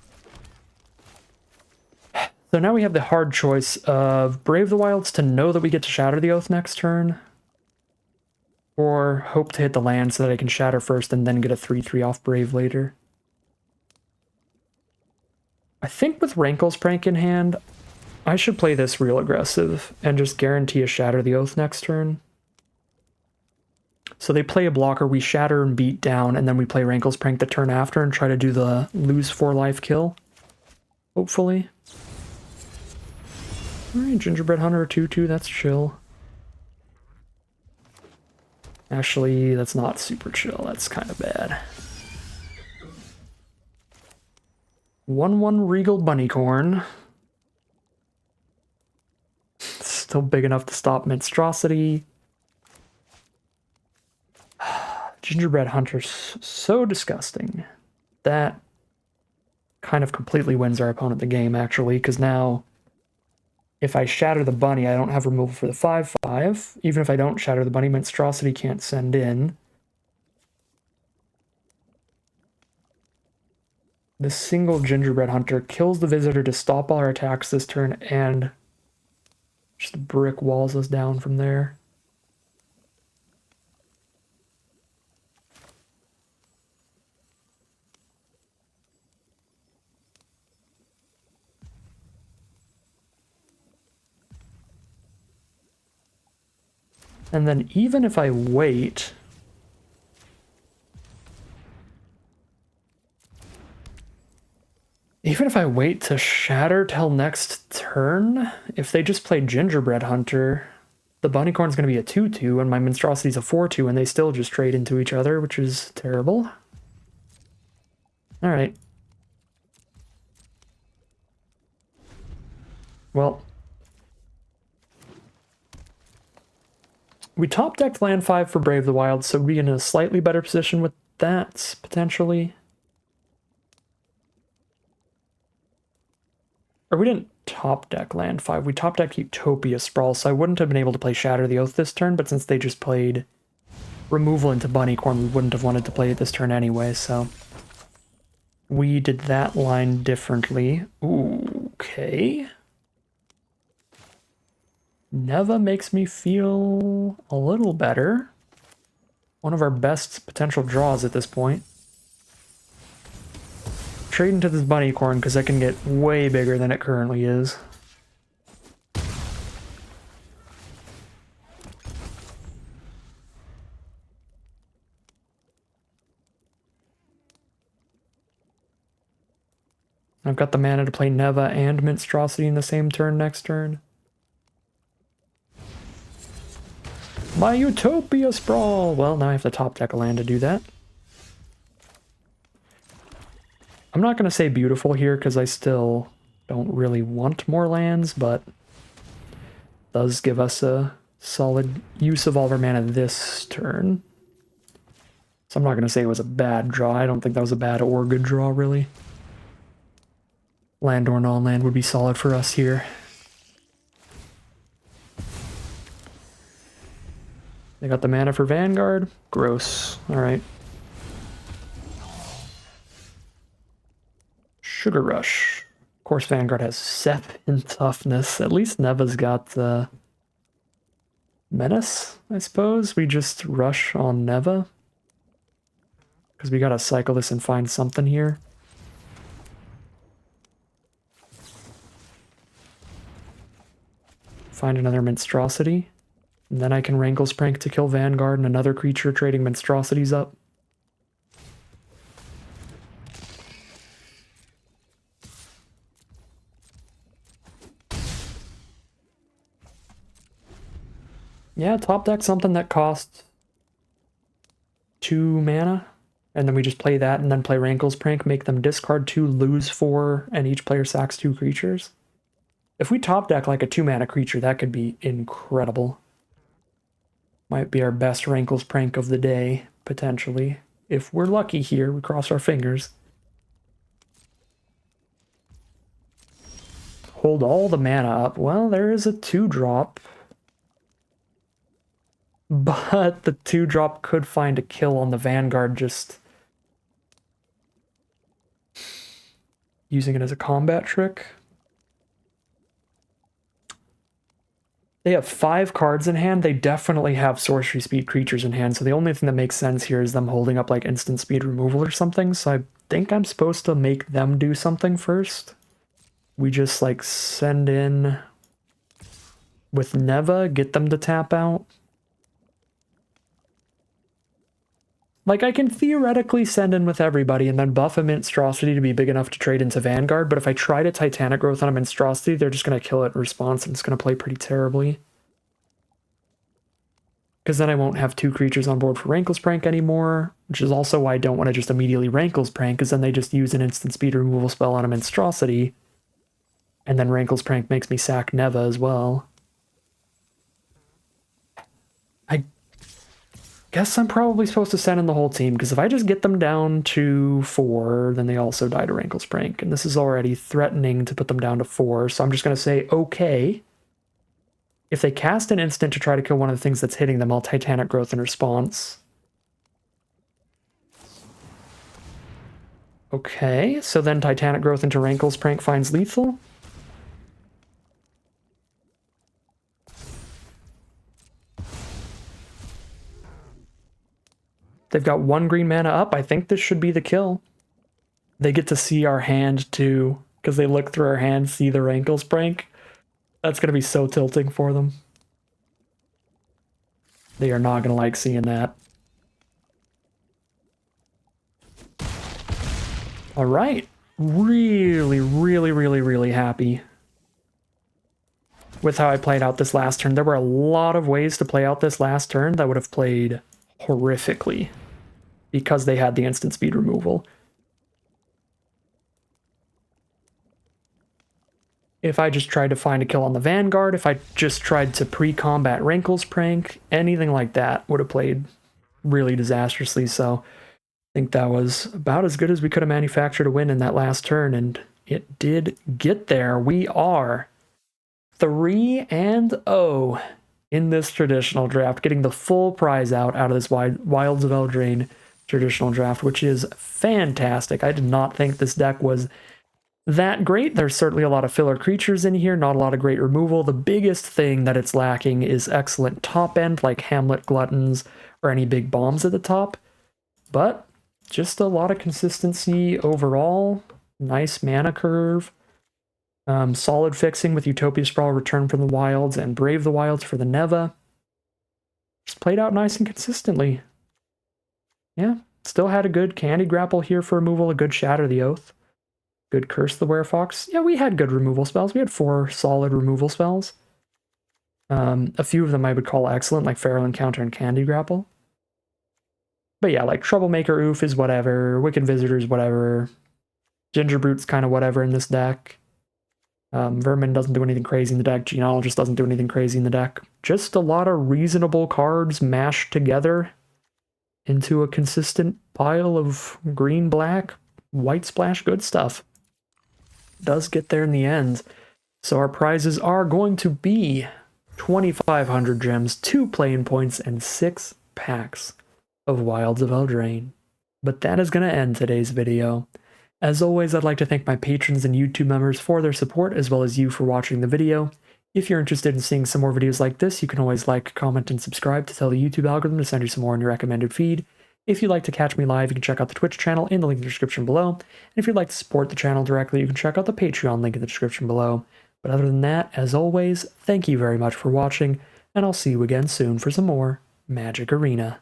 Speaker 1: So now we have the hard choice of Brave the Wilds to know that we get to Shatter the Oath next turn, or hope to hit the land so that I can Shatter first and then get a 3/3 off Brave later. I think with Rankle's Prank in hand, I should play this real aggressive and just guarantee a Shatter the Oath next turn. So they play a blocker, we Shatter and beat down, and then we play Rankle's Prank the turn after and try to do the lose 4 life kill. Hopefully. Alright, Gingerbread Hunter 2/2, that's chill. Actually, that's not super chill, that's kind of bad. 1/1 Regal Bunnycorn. Still big enough to stop Monstrosity. Gingerbread Hunter's so disgusting. That kind of completely wins our opponent the game, actually, because now if I Shatter the bunny, I don't have removal for the 5/5. Even if I don't Shatter the bunny, Monstrosity can't send in. The single Gingerbread Hunter kills the visitor to stop all our attacks this turn and just brick walls us down from there. And then even if I wait, to Shatter till next turn, if they just play Gingerbread Hunter, the Bunnycorn's going to be a 2/2 and my Monstrosity's a 4/2 and they still just trade into each other, which is terrible. Alright. Well, we top decked land 5 for Brave the Wild, so we're in a slightly better position with that, potentially. Or we didn't top deck land 5, we top decked Utopia Sprawl, so I wouldn't have been able to play Shatter the Oath this turn, but since they just played removal into Bunnycorn, we wouldn't have wanted to play it this turn anyway, so we did that line differently. Ooh, okay. Neva makes me feel a little better. One of our best potential draws at this point. Trade into this Bunnycorn because that can get way bigger than it currently is. I've got the mana to play Neva and Monstrosity in the same turn next turn. My Utopia Sprawl! Well, now I have to top deck a land to do that. I'm not going to say beautiful here because I still don't really want more lands, but does give us a solid use of all of our mana this turn. So I'm not going to say it was a bad draw. I don't think that was a bad or good draw, really. Land or non-land would be solid for us here. They got the mana for Vanguard. Gross. Alright. Sugar Rush. Of course, Vanguard has 7 toughness. At least Neva's got Menace, I suppose. We just rush on Neva. Because we gotta cycle this and find something here. Find another Monstrosity. And then I can Rankle's Prank to kill Vanguard and another creature trading Monstrosities up. Yeah, top deck something that costs 2 mana. And then we just play that and then play Rankle's Prank, make them discard 2, lose 4, and each player sacks 2 creatures. If we top deck like a 2-mana creature, that could be incredible. Might be our best Rankle's Prank of the day, potentially. If we're lucky here, we cross our fingers. Hold all the mana up. Well, there is a 2-drop. But the 2-drop could find a kill on the Vanguard, just using it as a combat trick. They have 5 cards in hand. They definitely have sorcery speed creatures in hand, so the only thing that makes sense here is them holding up like instant speed removal or something, so I think I'm supposed to make them do something first. We just like send in with Neva, get them to tap out. Like, I can theoretically send in with everybody and then buff a Monstrosity to be big enough to trade into Vanguard, but if I try to Titanic Growth on a Monstrosity, they're just going to kill it in response, and it's going to play pretty terribly. Because then I won't have 2 creatures on board for Rankle's Prank anymore, which is also why I don't want to just immediately Rankle's Prank, because then they just use an instant speed removal spell on a Monstrosity, and then Rankle's Prank makes me sack Neva as well. I guess I'm probably supposed to send in the whole team, because if I just get them down to 4, then they also die to Rankle's Prank, and this is already threatening to put them down to 4, so I'm just going to say, okay. If they cast an instant to try to kill one of the things that's hitting them, I'll Titanic Growth in response. Okay, so then Titanic Growth into Rankle's Prank finds lethal. They've got 1 green mana up. I think this should be the kill. They get to see our hand too, because they look through our hand, see the Rankle's Prank. That's going to be so tilting for them. They are not going to like seeing that. All right. Really, really, really, really happy with how I played out this last turn. There were a lot of ways to play out this last turn that would have played horrifically because they had the instant speed removal. If I just tried to find a kill on the Vanguard, if I just tried to pre-combat Rankle's Prank, anything like that would have played really disastrously, so I think that was about as good as we could have manufactured a win in that last turn, and it did get there. We are 3-0 in this traditional draft, getting the full prize out of this Wilds of Eldraine traditional draft, which is fantastic. I did not think this deck was that great. There's certainly a lot of filler creatures in here, not a lot of great removal. The biggest thing that it's lacking is excellent top end, like Hamlet Gluttons or any big bombs at the top. But just a lot of consistency overall. Nice mana curve. Solid fixing with Utopia Sprawl, Return from the Wilds, and Brave the Wilds for the Neva. Just played out nice and consistently. Yeah, still had a good Candy Grapple here for removal, a good Shatter the Oath. Good Curse the Werefox. Yeah, we had good removal spells. We had 4 solid removal spells. A few of them I would call excellent, like Feral Encounter and Candy Grapple. But yeah, like Troublemaker Oof is whatever, Wicked Visitor is whatever, Ginger Brute's kind of whatever in this deck. Vermin doesn't do anything crazy in the deck, Genealogist doesn't do anything crazy in the deck. Just a lot of reasonable cards mashed together into a consistent pile of green, black, white splash good stuff. Does get there in the end. So our prizes are going to be 2,500 gems, 2 playing points, and 6 packs of Wilds of Eldraine. But that is going to end today's video. As always, I'd like to thank my patrons and YouTube members for their support, as well as you for watching the video. If you're interested in seeing some more videos like this, you can always like, comment, and subscribe to tell the YouTube algorithm to send you some more in your recommended feed. If you'd like to catch me live, you can check out the Twitch channel in the link in the description below. And if you'd like to support the channel directly, you can check out the Patreon link in the description below. But other than that, as always, thank you very much for watching, and I'll see you again soon for some more Magic Arena.